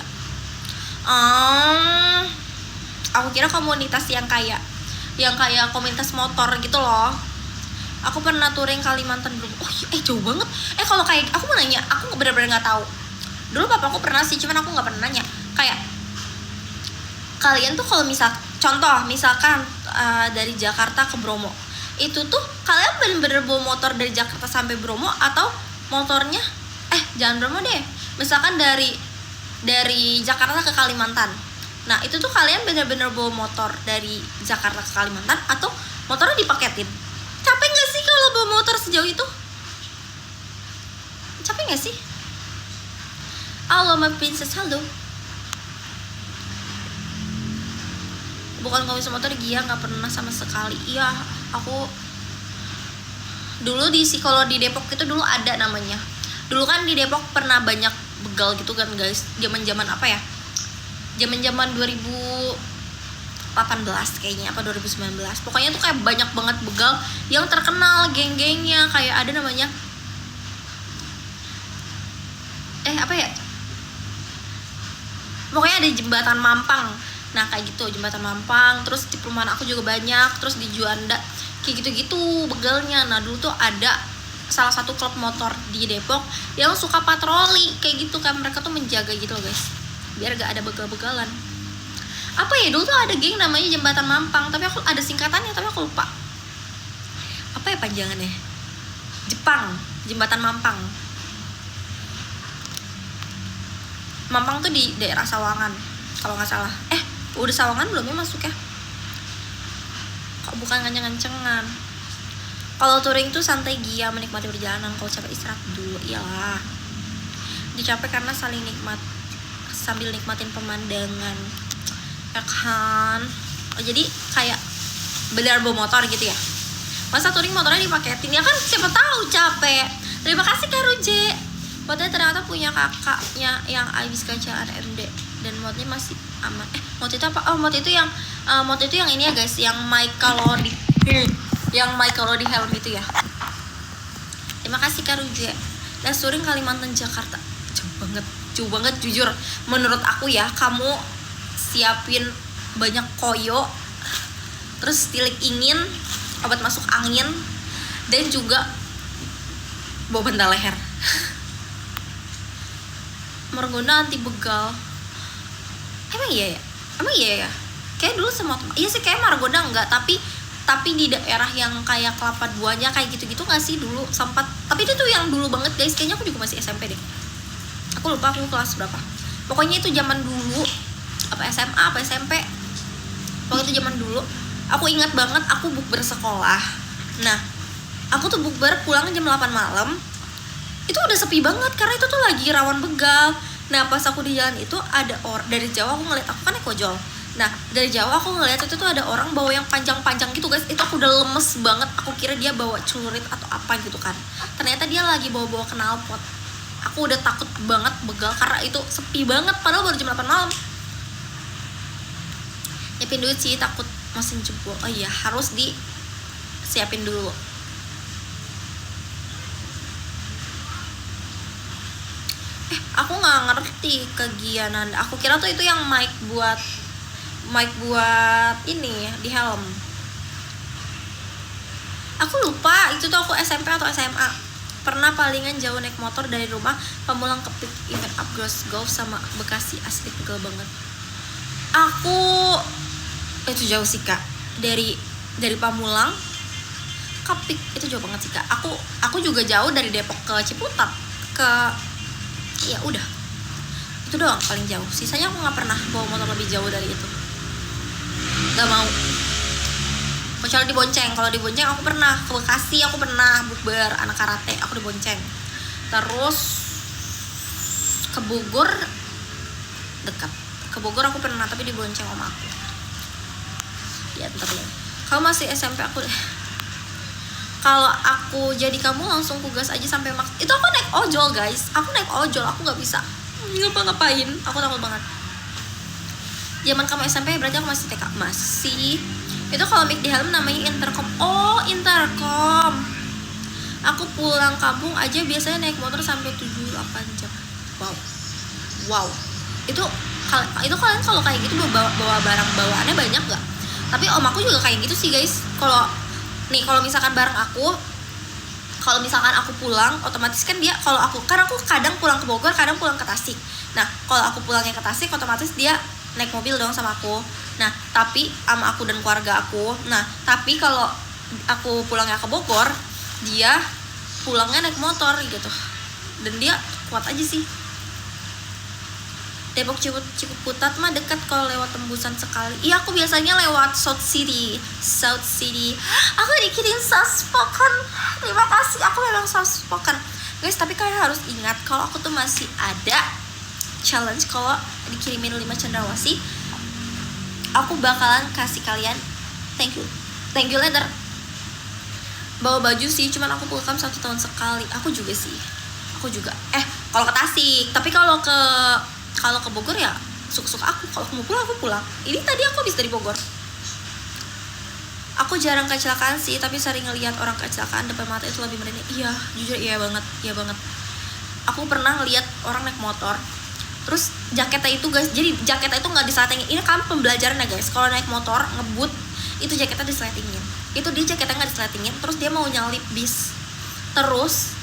Aku kira komunitas yang kayak komunitas motor gitu loh. Aku pernah touring Kalimantan dulu. Oh iya, jauh banget. Kalau kayak aku mau nanya, aku benar-benar nggak tahu. Dulu papa aku pernah sih, cuman aku nggak pernah nanya. Kayak kalian tuh kalau misalkan dari Jakarta ke Bromo, itu tuh kalian bener-bener bawa motor dari Jakarta sampai Bromo, atau motornya jangan Bromo deh, misalkan dari Jakarta ke Kalimantan. Nah itu tuh kalian bener-bener bawa motor dari Jakarta ke Kalimantan, atau motornya dipaketin? Capek nggak sih kalau bawa motor sejauh itu? Capek nggak sih? Halo my princess, halo. Bukan komunitas motor Gia, nggak pernah sama sekali. Iya, aku dulu kalau di Depok itu dulu ada namanya. Dulu kan di Depok pernah banyak begal gitu kan guys. Zaman apa ya? Zaman 2018 kayaknya, apa 2019. Pokoknya tuh kayak banyak banget begal yang terkenal, geng-gengnya. Kayak ada namanya apa ya? Pokoknya ada jembatan Mampang. Nah kayak gitu, jembatan Mampang. Terus di perumahan aku juga banyak. Terus di Juanda kayak gitu-gitu begalnya. Nah dulu tuh ada salah satu klub motor di Depok yang suka patroli kayak gitu kan. Mereka tuh menjaga gitu loh guys, biar gak ada begal-begalan. Apa ya, dulu tuh ada geng namanya jembatan Mampang, tapi aku ada singkatannya tapi aku lupa. Apa ya panjangannya? Jepang, jembatan Mampang. Mampang tuh di daerah Sawangan kalau nggak salah. Udah Sawangan belum ya masuk ya? Kok bukan nganceng-ngancengan. Kalau touring tuh santai Gia, menikmati perjalanan. Kalau capek istirahat dulu. Iyalah, dicapek karena sambil nikmatin pemandangan ya kan. Jadi kayak benar bawa motor gitu ya. Masa touring motornya dipaketin? Ya kan siapa tahu capek. Terima kasih Kak Ruje. Modnya ternyata punya kakaknya yang habis kecelakaan MD dan modnya masih aman. Mod itu apa? Mod itu yang ini ya guys, yang mic kalau di helm itu ya. Terima kasih Kak Ruje. Dan touring Kalimantan Jakarta jauh banget jujur. Menurut aku ya, kamu siapin banyak koyo, terus tilik ingin, obat masuk angin, dan juga bawa bantal leher. Margonda anti begal. Emang iya ya? Kayak dulu semua iya sih, kayak Margonda enggak, tapi di daerah yang kayak Kelapa Duanya kayak gitu-gitu nggak sih dulu sempat. Tapi itu tuh yang dulu banget guys, kayaknya aku juga masih SMP deh. Aku lupa aku kelas berapa. Pokoknya itu zaman dulu, apa SMA apa SMP. Pokoknya itu zaman dulu. Aku ingat banget aku bukber sekolah. Nah, aku tuh bukber pulang jam 8 malam. Itu udah sepi banget karena itu tuh lagi rawan begal. Nah pas aku di jalan itu ada orang dari jauh, aku ngeliat, aku kan naik ojol. Nah dari jauh aku ngeliat itu tuh ada orang bawa yang panjang-panjang gitu guys. Itu aku udah lemes banget, aku kira dia bawa celurit atau apa gitu kan. Ternyata dia lagi bawa-bawa knalpot. Aku udah takut banget, begal, karena itu sepi banget, padahal baru jam 8 malam. Nyiapin duit sih, takut mesin jebol. Oh iya, harus disiapin dulu. Aku nggak ngerti kegianan. Aku kira tuh itu yang mic buat ini di helm. Aku lupa itu tuh aku SMP atau SMA. Pernah palingan jauh naik motor dari rumah Pamulang ke Peak event up Golf sama Bekasi, asli pegel banget. Aku itu jauh sih kak, dari Pamulang ke Peak itu jauh banget sih kak. Aku juga jauh dari Depok ke Ciputat ke, ya udah itu doang paling jauh. Sisanya aku nggak pernah bawa motor lebih jauh dari itu, nggak mau. Kecuali dibonceng. Kalau dibonceng aku pernah ke Bekasi, aku pernah bukber anak karate, aku dibonceng. Terus ke Bogor dekat, ke Bogor aku pernah tapi dibonceng sama aku. Diantar deh. Kalau masih SMP aku kalau aku jadi kamu langsung kugas aja sampai max. Itu aku naik ojol guys, aku naik ojol, aku nggak bisa ngapa-ngapain, aku takut banget. Zaman kamu SMP berarti aku masih TK. Masih. Itu kalau mic di helm namanya intercom. Oh intercom. Aku pulang kampung aja biasanya naik motor sampai 7-8 jam. Wow. Itu kalian kalau kayak gitu bawa barang bawaannya banyak gak? Tapi om aku juga kayak gitu sih guys. Kalau misalkan bareng aku, kalau misalkan aku pulang, otomatis kan dia, kalau aku kadang pulang ke Bogor, kadang pulang ke Tasik. Nah kalau aku pulangnya ke Tasik, otomatis dia naik mobil dong sama aku. Nah tapi sama aku dan keluarga aku. Nah tapi kalau aku pulangnya ke Bogor, dia pulangnya naik motor gitu. Dan dia kuat aja sih. Depok Ciputat mah dekat kalau lewat tembusan sekali. Iya aku biasanya lewat South City. Aku dikirim Soft-spoken. Terima kasih, aku memang Soft-spoken guys. Tapi kalian harus ingat kalau aku tuh masih ada challenge. Kalau dikirimin 5 cendrawasih, aku bakalan kasih kalian thank you letter. Bawa baju sih, cuman aku pulkam 1 tahun sekali. Aku juga kalau ke Tasik. Tapi kalau ke Bogor ya suka-suka aku. Kalau aku mau pulang, aku pulang. Ini tadi aku habis dari Bogor. Aku jarang kecelakaan sih, tapi sering ngelihat orang kecelakaan depan mata itu lebih merinding. Iya, jujur iya banget. Aku pernah ngelihat orang naik motor, terus jaketnya itu guys, jadi jaketnya itu nggak diseletingin. Ini kan pembelajaran ya guys, kalau naik motor ngebut itu jaketnya diseletingin. Itu dia jaketnya nggak diseletingin, terus dia mau nyalip bis, terus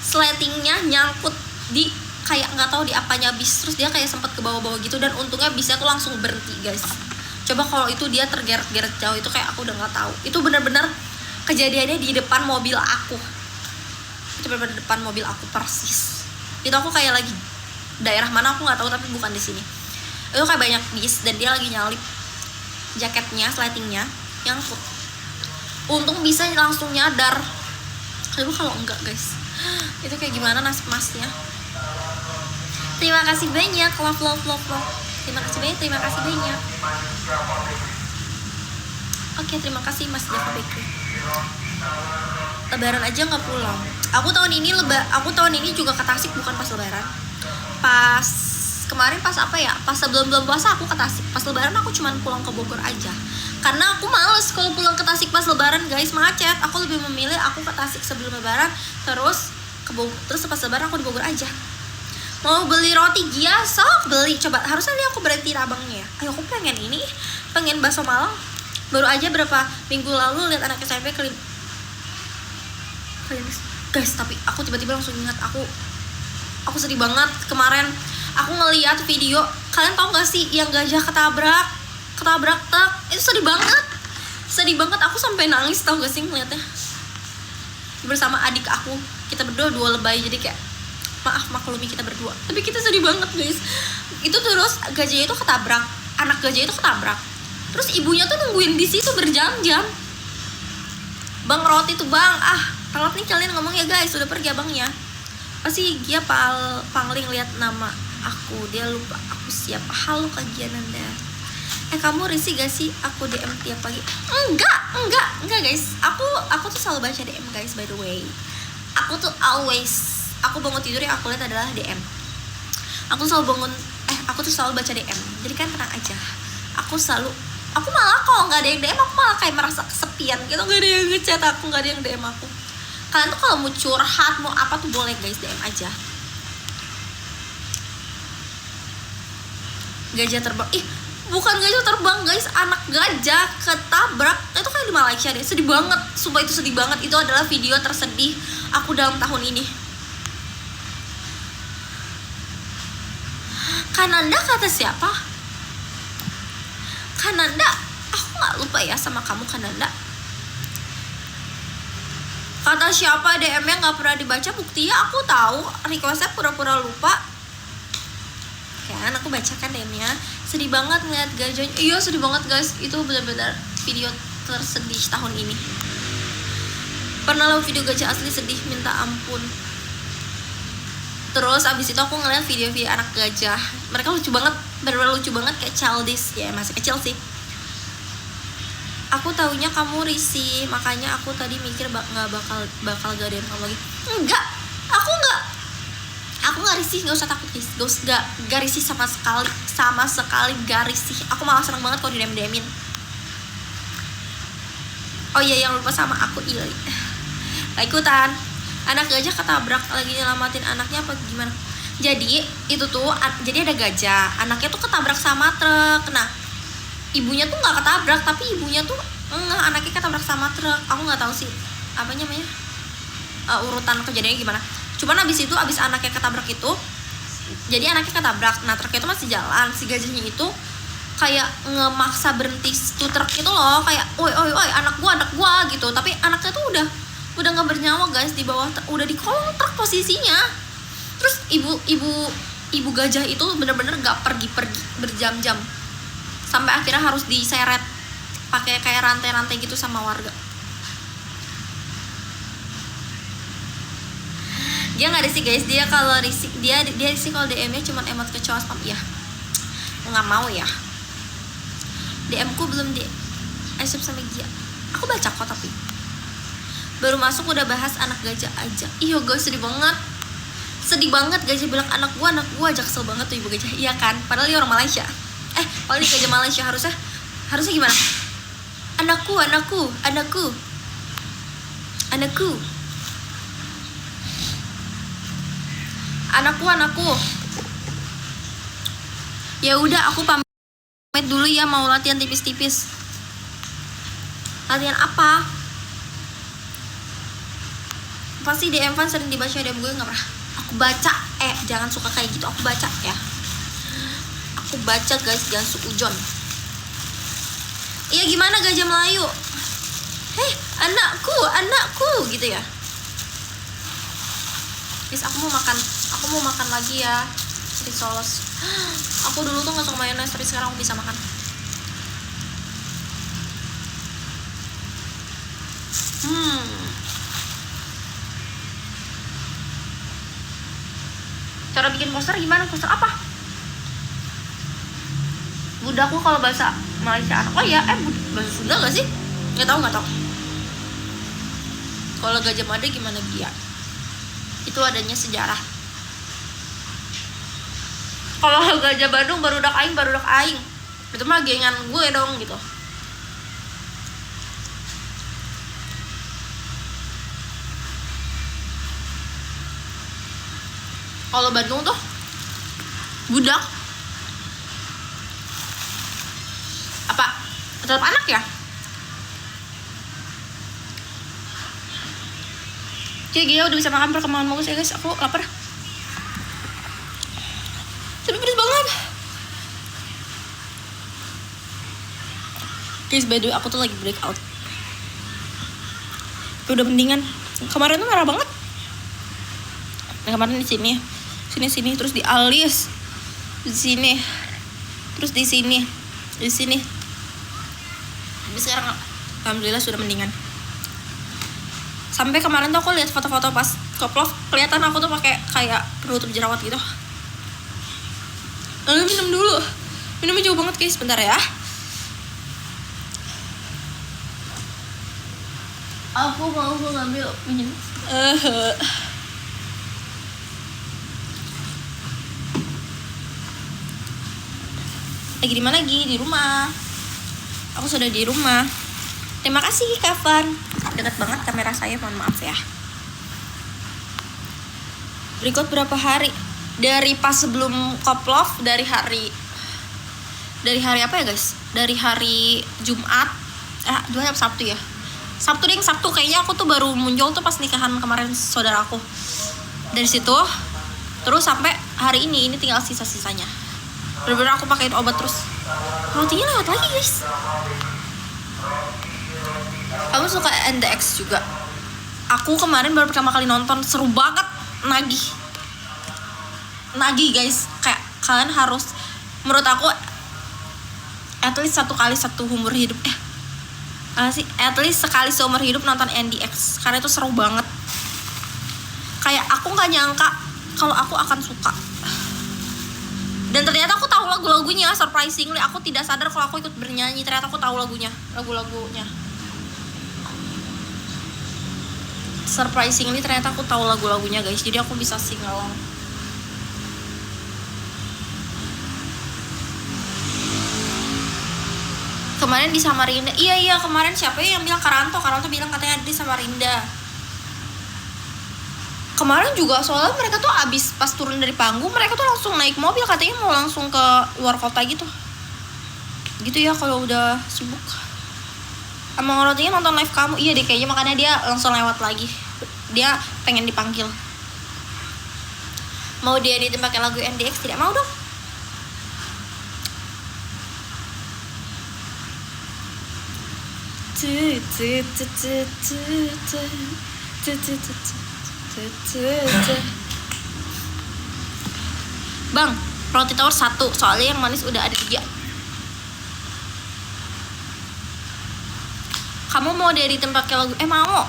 sletingnya nyangkut di kayak nggak tahu di apanya bis, terus dia kayak sempat ke bawah-bawah gitu, dan untungnya bisnya tuh langsung berhenti guys. Coba kalau itu dia tergeret-geret jauh, itu kayak aku udah nggak tahu. Itu benar-benar kejadiannya di depan mobil aku. Itu benar-benar depan mobil aku persis. Itu aku kayak lagi daerah mana aku nggak tahu, tapi bukan di sini. Itu kayak banyak bis dan dia lagi nyalip, jaketnya, sletingnya nyangkut. Untung bisa langsung nyadar. Kalau enggak guys, itu kayak gimana nasib masnya. Terima kasih banyak, love. Terima kasih banyak. Oke, terima kasih Mas Java Bakery. Lebaran aja nggak pulang. Aku tahun ini juga ke Tasik, bukan pas Lebaran. Kemarin pas apa ya? Pas sebelum puasa aku ke Tasik. Pas Lebaran aku cuman pulang ke Bogor aja. Karena aku males kalau pulang ke Tasik pas Lebaran guys, macet. Aku lebih memilih aku ke Tasik sebelum Lebaran, terus ke Bogor, terus pas Lebaran aku di Bogor aja. Mau beli roti Gia, sok beli. Coba, harusnya nih aku berhenti abangnya. Ayo aku pengen bakso Malang. Baru aja berapa minggu lalu lihat anak SMP klinis. Guys, tapi aku tiba-tiba langsung ingat, aku sedih banget. Kemarin aku ngeliat video, kalian tau gak sih yang gajah ketabrak truk? Itu sedih banget. Aku sampai nangis, tau gak sih ngeliatnya. Bersama adik aku, kita berdua 2 lebay, jadi kayak maklumi kita berdua, tapi kita sedih banget guys. Itu terus gajahnya itu ketabrak, anak gajah itu ketabrak, terus ibunya tuh nungguin di situ berjam-jam. Bang roti tuh bang, telat nih kalian ngomong ya guys, sudah pergi abangnya. Pasti dia pangling lihat nama aku, dia lupa aku siapa. Halo Kak Giananda. Kamu risih gak sih aku DM tiap pagi? Enggak guys. Aku tuh selalu baca DM guys, by the way. Aku tuh always, aku bangun tidur yang aku lihat adalah DM. Aku tuh selalu baca DM. Jadi kan tenang aja. Aku malah kalau nggak ada yang DM, aku malah kayak merasa kesepian gitu. Nggak ada yang ngechat aku, nggak ada yang DM aku. Kalian tuh kalau mau curhat, mau apa tuh boleh guys, DM aja. Gajah terbang, bukan gajah terbang guys, anak gajah ketabrak. Itu kayak di Malaysia deh, sedih banget. Sumpah itu sedih banget. Itu adalah video tersedih aku dalam tahun ini. Kananda kata siapa? Kananda, aku gak lupa ya sama kamu Kananda. Kata siapa DM-nya gak pernah dibaca, buktinya aku tahu requestnya pura-pura lupa. Kan aku bacakan DM-nya. Sedih banget ngeliat gajahnya. Iya sedih banget guys, itu benar-benar video tersedih tahun ini. Pernah lihat video gajah asli sedih minta ampun. Terus abis itu aku ngeliat video-video anak gajah. Mereka lucu banget, bener-bener lucu banget, kayak childish. Ya masih kecil sih. Aku taunya kamu risih, makanya aku tadi mikir nggak bakal gak ada yang kamu lagi. Enggak, aku nggak risih, nggak usah takut guys. Gak risih sama sekali gak risih. Aku malah seneng banget kalau di-DM-in. Oh iya, yang lupa sama aku Ili. Gak ikutan. Anak gajah ketabrak lagi nyelamatin anaknya apa gimana? Jadi itu tuh, jadi ada gajah, anaknya tuh ketabrak sama truk. Nah, ibunya tuh nggak ketabrak, tapi ibunya tuh anaknya ketabrak sama truk. Aku nggak tahu sih apa namanya, urutan kejadiannya gimana. Cuman abis anaknya ketabrak itu, jadi anaknya ketabrak. Nah truknya itu masih jalan, si gajahnya itu kayak ngemaksa berhenti tuh truk itu loh, kayak oi anak gua gitu. Tapi anaknya tuh udah nggak bernyawa guys, di bawah udah di kolong truk posisinya. Terus ibu gajah itu bener-bener gak pergi berjam-jam, sampai akhirnya harus diseret pakai kayak rantai-rantai gitu sama warga. Dia nggak risih guys, dia kalau risih dia risih kalau DM-nya cuma emot kecoa spam. Ya nggak mau ya, DM ku belum di accept sama dia. Aku baca kok, tapi baru masuk udah bahas anak gajah aja. Iya guys, sedih banget gajah bilang anak gua aja. Kesel banget tuh ibu gajah. Iya kan, padahal dia orang Malaysia. Kalau ini gajah Malaysia harusnya gimana? Anakku ya udah, aku pamit dulu ya, mau latihan tipis-tipis. Latihan apa? Pasti DM fan sering dibaca, DM gue nggak pernah aku baca. Jangan suka kayak gitu, aku baca ya. Aku baca guys, jangan suujon. Iya gimana gajah Melayu? Anakku gitu ya. Guys, aku mau makan lagi ya, risoles. Aku dulu tuh nggak suka mayonnaise, tapi sekarang aku bisa makan. Cara bikin poster gimana? Poster apa? Budakku kalau bahasa Malaysia anak. Oh ya, bahasa Sunda gak sih? Nggak tahu. Kalau Gajah Mada gimana dia? Itu adanya sejarah. Kalau Gajah Bandung barudak aing. Itu mah gengan gue dong gitu. Kalau Bandung tuh budak apa? Tetap anak ya? Oke, Gia udah bisa makan perkembangan bagus ya guys. Aku lapar. Tapi pedes banget. Guys, by the way, aku tuh lagi breakout. Tapi udah mendingan. Kemarin tuh merah banget. Nah, kemarin di sini, terus di alis, di sini, terus di sini. Tapi sekarang alhamdulillah sudah mendingan. Sampai kemarin tuh aku lihat foto-foto pas koplov, kelihatan aku tuh pakai kayak penutup jerawat gitu. Minum dulu. Minumnya jauh banget guys, bentar ya. Aku mau ngambil minum. Lagi di mana lagi? Di rumah. Aku sudah di rumah. Terima kasih Kavan. Dekat banget kamera saya, mohon maaf ya. Record berapa hari? Dari pas sebelum Koplov, dari hari apa ya guys? Dari hari Jumat, dua hari Sabtu ya. Sabtu kayaknya aku tuh baru muncul tuh pas nikahan kemarin saudara aku. Dari situ terus sampai hari ini tinggal sisa-sisanya. Bener-bener aku pakein obat terus. Rotinya lewat lagi guys. Kamu suka NDX juga? Aku kemarin baru pertama kali nonton, seru banget, nagih guys. Kayak kalian harus, menurut aku at least satu umur hidup at least sekali seumur hidup nonton NDX, karena itu seru banget. Kayak aku nggak nyangka kalau aku akan suka, dan ternyata aku tahu lagu-lagunya. Surprisingly aku tidak sadar kalau aku ikut bernyanyi, ternyata aku tahu lagunya. Surprisingly ternyata aku tahu lagu-lagunya guys, jadi aku bisa sing along. Kemarin di Samarinda. Iya kemarin siapa yang bilang? Karanto bilang katanya ada di Samarinda. Kemarin juga soalnya mereka tuh abis pas turun dari panggung, mereka tuh langsung naik mobil, katanya mau langsung ke luar kota gitu ya kalau udah sibuk. Emang Rotinya nonton live kamu? Iya deh kayaknya, makanya dia langsung lewat lagi. Dia pengen dipanggil. Mau dia pakai lagu NDX? Tidak mau dong. Bang, roti tawar 1, soalnya yang manis udah ada 3. Kamu mau dieditin pakai lagu? Mau.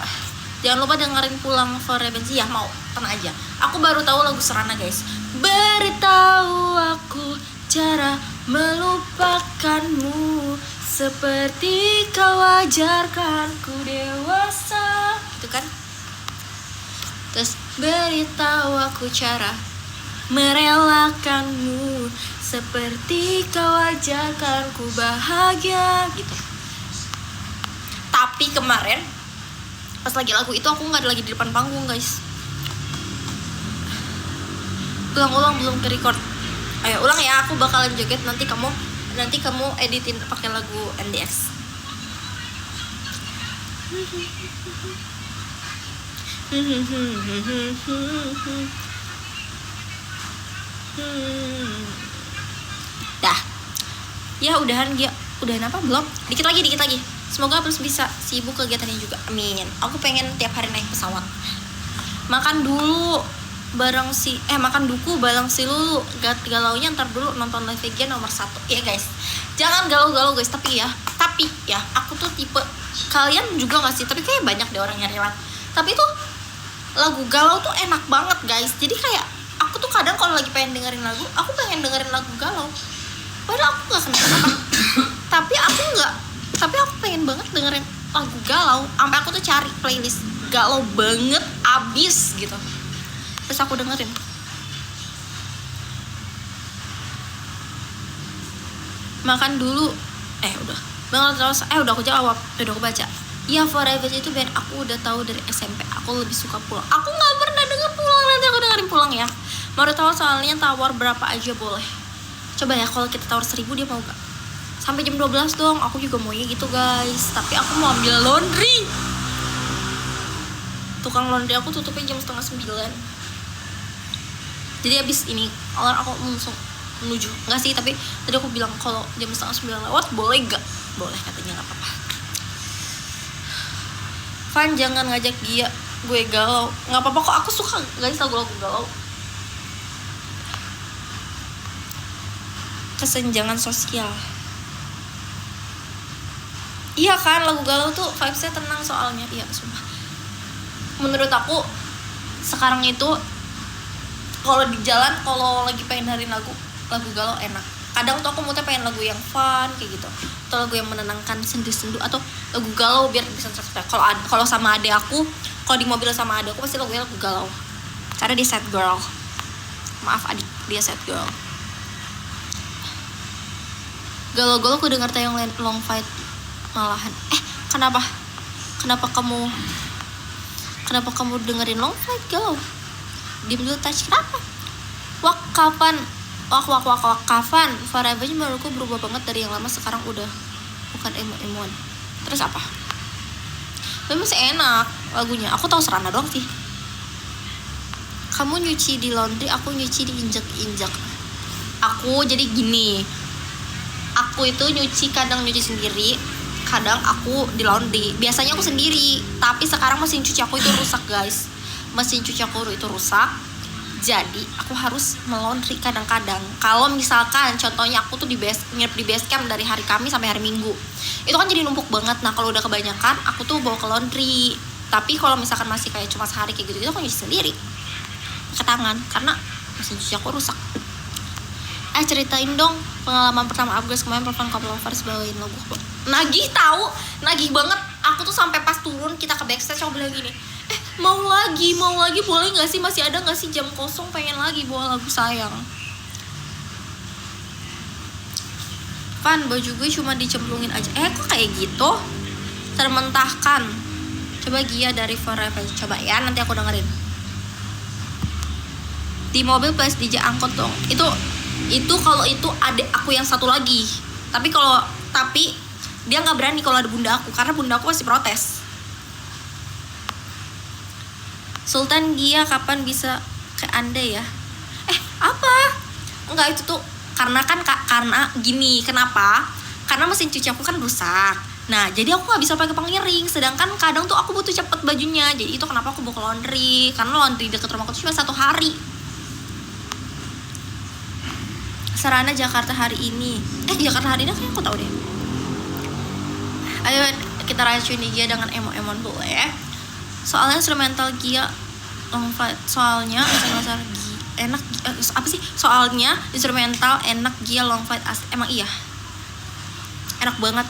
Jangan lupa dengerin Pulang Forever ya, mau. Tenang aja. Aku baru tahu lagu Serana guys. Beritahu aku cara melupakanmu, seperti kau ajarkan ku dewasa. Itu kan. Terus beritahu aku cara merelakanmu, seperti kau ajarkan ku bahagia gitu. Tapi kemarin pas lagi lagu itu aku nggak lagi di depan panggung guys. Ulang belum ke record. Ayo ulang ya, aku bakalan joget. Nanti kamu editin pakai lagu NDX. Dah. Ya udahan apa belum? Dikit lagi. Semoga terus bisa sibuk kegiatannya juga. Amin. Aku pengen tiap hari naik pesawat. Makan dulu bareng makan duku bareng si Lulu. Galaunya ntar dulu nonton live VG nomor 1 ya guys. Jangan galau-galau guys. Tapi ya aku tuh tipe, kalian juga gak sih? Tapi kayak banyak deh orang yang relate. Tapi tuh lagu galau tuh enak banget guys. Jadi kayak aku tuh kadang kalau lagi pengen dengerin lagu, aku pengen dengerin lagu galau, padahal aku gak kenapa. tapi aku pengen banget dengerin lagu galau. Sampai aku tuh cari playlist galau banget abis gitu, terus aku dengerin. Makan dulu. Udah. Banget terus. Udah aku jawab. Udah aku baca. Iya, Forever itu band aku udah tahu dari SMP. Aku lebih suka Pulang. Aku nggak pernah denger Pulang. Nanti aku dengerin Pulang ya. Mau tahu soalnya tawar berapa aja boleh. Coba ya kalau kita tawar 1.000 dia mau gak? Sampai jam 12 dong. Aku juga maunya gitu guys. Tapi aku mau ambil laundry. Tukang laundry aku tutupnya jam 8:30. Jadi abis ini aku langsung menuju. Enggak sih, tapi tadi aku bilang kalau jam 8:30 lewat boleh gak? Boleh katanya, gak apa-apa. Van jangan ngajak dia, gue galau. Gak apa-apa kok, aku suka guys lagu-lagu galau. Kesenjangan sosial. Iya kan, lagu galau tuh vibesnya tenang soalnya. Iya sumpah. Menurut aku sekarang itu kalau di jalan, kalau lagi pengen dengerin lagu, lagu galau enak. Kadang tuh aku moodnya pengen lagu yang fun kayak gitu, atau lagu yang menenangkan sendu-sendu, atau lagu galau biar bisa terus. Kalau sama adek aku, kalau di mobil sama adek aku pasti lagu galau, karena dia sad girl. Maaf adik, dia sad girl. Galau-galau aku dengar tayang Long Fight malahan. Kenapa kamu dengerin Long Fight galau? Diam dulu touch, kenapa? Kapan Forever-nya menurutku berubah banget dari yang lama, sekarang udah bukan emo-emoan. Terus apa? Tapi masih enak lagunya. Aku tahu Serana doang sih. Kamu nyuci di laundry, aku nyuci di injak-injak. Aku jadi gini, aku itu kadang nyuci sendiri, kadang aku di laundry. Biasanya aku sendiri, tapi sekarang mesin cuci aku itu rusak guys. Mesin cuci aku itu rusak, jadi aku harus melaundry kadang-kadang. Kalau misalkan contohnya aku tuh nginep di base camp dari hari Kamis sampai hari Minggu, itu kan jadi numpuk banget. Nah kalau udah kebanyakan, aku tuh bawa ke laundry. Tapi kalau misalkan masih kayak cuma sehari kayak gitu, aku nyuci sendiri ke tangan, karena mesin cuci aku rusak. Ceritain dong pengalaman pertama Upgrade kemarin perform couple lovers bawain lagu. Nagih banget. Aku tuh sampai pas turun kita ke backstage aku bilang gini, mau lagi boleh nggak sih, masih ada nggak sih jam kosong, pengen lagi bawa lagu sayang. Pan, baju gue cuma dicemplungin aja. Kok kayak gitu? Termentahkan. Coba Gia dari Forever, coba ya, nanti aku dengerin. Di mobil plus DJ angkot dong. Itu kalau itu adik aku yang satu lagi. Tapi dia nggak berani kalau ada bunda aku, karena bunda aku masih protes. Sultan Gia, kapan bisa ke Anda ya? Apa? Enggak, itu tuh karena gini, kenapa? Karena mesin cuci aku kan rusak. Nah, jadi aku nggak bisa pakai pengiring. Sedangkan kadang tuh aku butuh cepet bajunya. Jadi itu kenapa aku buka laundry. Karena laundry deket rumahku tuh cuma 1 hari. Serana Jakarta hari ini. Jakarta hari ini kayaknya aku tahu deh. Ayo kita racuni Gia dengan emo-emon boleh ya. Soalnya instrumental Gia Long Fight. Soalnya instrumental enak apa sih? Soalnya instrumental enak Gia Long Fight emang iya. Enak banget.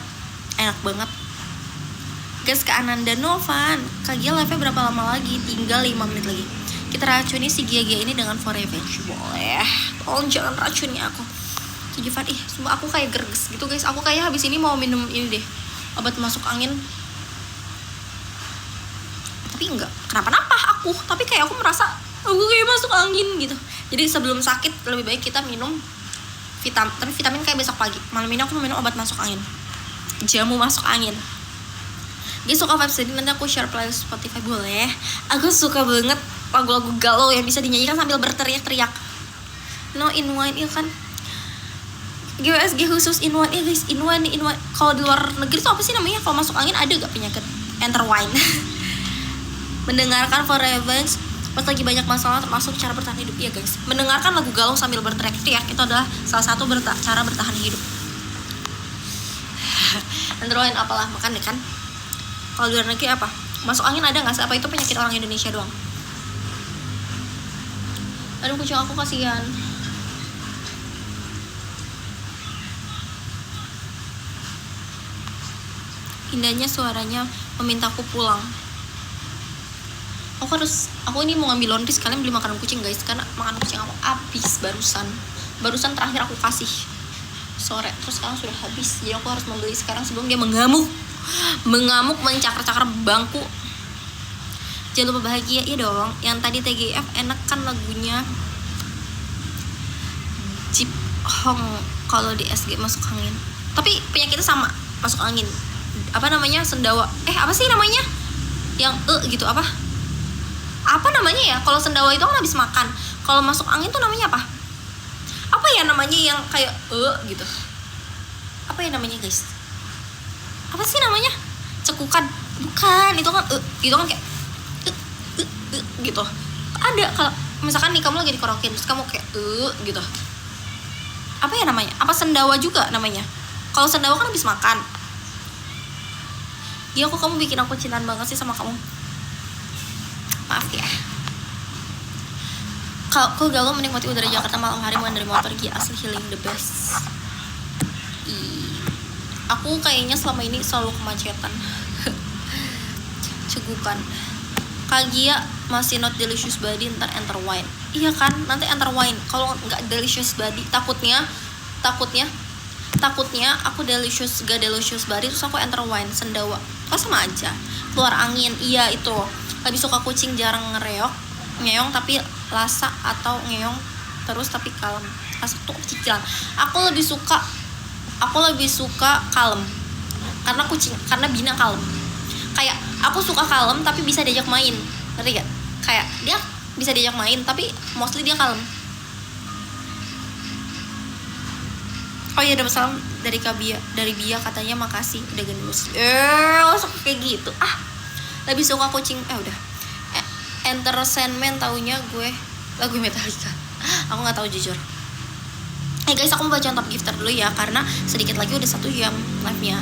Guys, ke Ananda Novan. Kak Gia live-nya berapa lama lagi? Tinggal 5 menit lagi. Kita racuni si Gia ini dengan Forever boleh. Tolong jangan racuni aku. Tujuan sumpah aku kayak gerges gitu guys. Aku kayak habis ini mau minum ini deh, obat masuk angin. Tapi enggak kenapa-napa aku, tapi kayak aku merasa aku kayak masuk angin gitu. Jadi sebelum sakit lebih baik kita minum vitamin kayak besok pagi. Malam ini aku mau minum obat masuk angin, jamu masuk angin. Dia suka vibes jadi nanti aku share playlist Spotify boleh. Aku suka banget lagu-lagu galau yang bisa dinyanyikan sambil berteriak-teriak. No in wine itu kan GWSG khusus in wine guys. In wine. Kalau di luar negeri tuh apa sih namanya? Kalau masuk angin ada gak penyakit? Enter wine. Mendengarkan Forever pas lagi banyak masalah, termasuk cara bertahan hidup. Iya guys, mendengarkan lagu galau sambil berteriak-teriak itu adalah salah satu cara bertahan hidup. Enter wine apalah makan deh kan. Kalau di luar negeri apa? Masuk angin ada gak sih? Apa itu penyakit orang Indonesia doang? Aduh kucing aku kasihan. Indahnya suaranya memintaku pulang. Aku ini mau ngambil laundry sekalian beli makanan kucing guys, karena makanan kucing aku habis barusan terakhir aku kasih sore, terus sekarang sudah habis. Jadi aku harus membeli sekarang sebelum dia mengamuk mencakar-cakar bangku. Jangan lupa bahagia, iya dong. Yang tadi TGF enak kan lagunya Jip Hong. Kalau di SG masuk angin, tapi penyakitnya sama, masuk angin. Apa namanya, sendawa, apa sih namanya yang gitu, apa namanya ya? Kalau sendawa itu kan habis makan. Kalau masuk angin tuh namanya apa ya namanya yang kayak gitu, apa ya namanya guys? Apa sih namanya? Cekukan? Bukan, itu kan kayak gitu. Ada kalau misalkan nih kamu lagi dikorokin terus kamu kayak gitu. Apa ya namanya? Apa sendawa juga namanya? Kalau sendawa kan habis makan. Iya, kok kamu bikin aku cintaan banget sih sama kamu. Maaf ya. Kalau galau menikmati udara Jakarta malam hari mulai dari motor Gia, asli healing the best. Aku kayaknya selama ini selalu kemacetan. Cegukan. Kak Gia masih not delicious body, ntar enter wine. Iya kan, nanti enter wine. Kalau nggak delicious body, takutnya aku gak delicious body terus aku enter wine sendawa. Kok sama aja. Keluar angin, iya itu. Lebih suka kucing jarang ngeong tapi lasa, atau ngeong terus tapi kalem. Lasa tuh cicilan. Aku lebih suka kalem. Karena Bina kalem. Kayak aku suka kalem tapi bisa diajak main. Ngerti gak? Kayak dia bisa diajak main tapi mostly dia kalem. Oh iya, dapat salam dari Bia katanya makasih udah gendus. Suka kayak gitu. Lebih suka kucing. Udah. Enter Sandman taunya gue lagu Metallica. Aku nggak tahu jujur. Guys, aku mau baca top gifter dulu ya karena sedikit lagi udah 1 jam live-nya.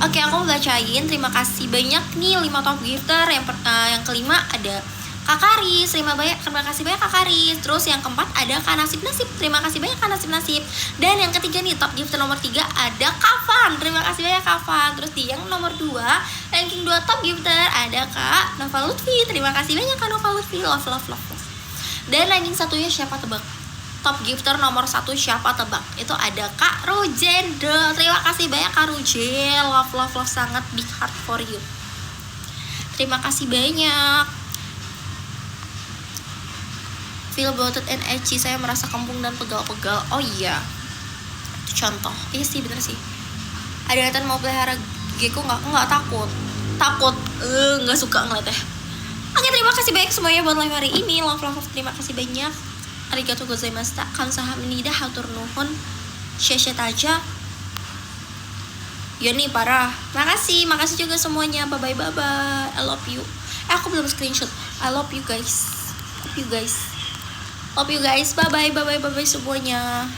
Oke, aku mau bacain. Terima kasih banyak nih 5 top gifter. Yang kelima ada Kak Karis, terima kasih banyak Kak Karis. Terus yang keempat ada Kak Nasib, terima kasih banyak Kak Nasib. Dan yang ketiga nih, top gifter nomor 3 ada Kavan, terima kasih banyak Kavan. Terus di yang nomor 2, ranking 2 top gifter ada Kak Nova Lutfi, terima kasih banyak Kak Nova Lutfi, love. Dan ranking satunya siapa tebak? Top gifter nomor 1 siapa tebak? Itu ada Kak Rujendo, terima kasih banyak Kak Rujen, love sangat, big heart for you. Terima kasih banyak. Feel bloated and itchy, saya merasa kembung dan pegal-pegal. Oh iya, itu contoh. Iya sih, bener sih. Ada Nathan mau pelihara gecko nggak takut, nggak suka ngeliatnya. Oke, terima kasih banyak semuanya buat live hari ini. Love, terima kasih banyak. Arigatou gozaimashita, kamsahamnida, hatur nuhun, sheshe-taja. Ya nih, parah. Makasih juga semuanya. Bye bye. I love you. Aku belum screenshot. I love you guys. Love you guys. Bye bye semuanya.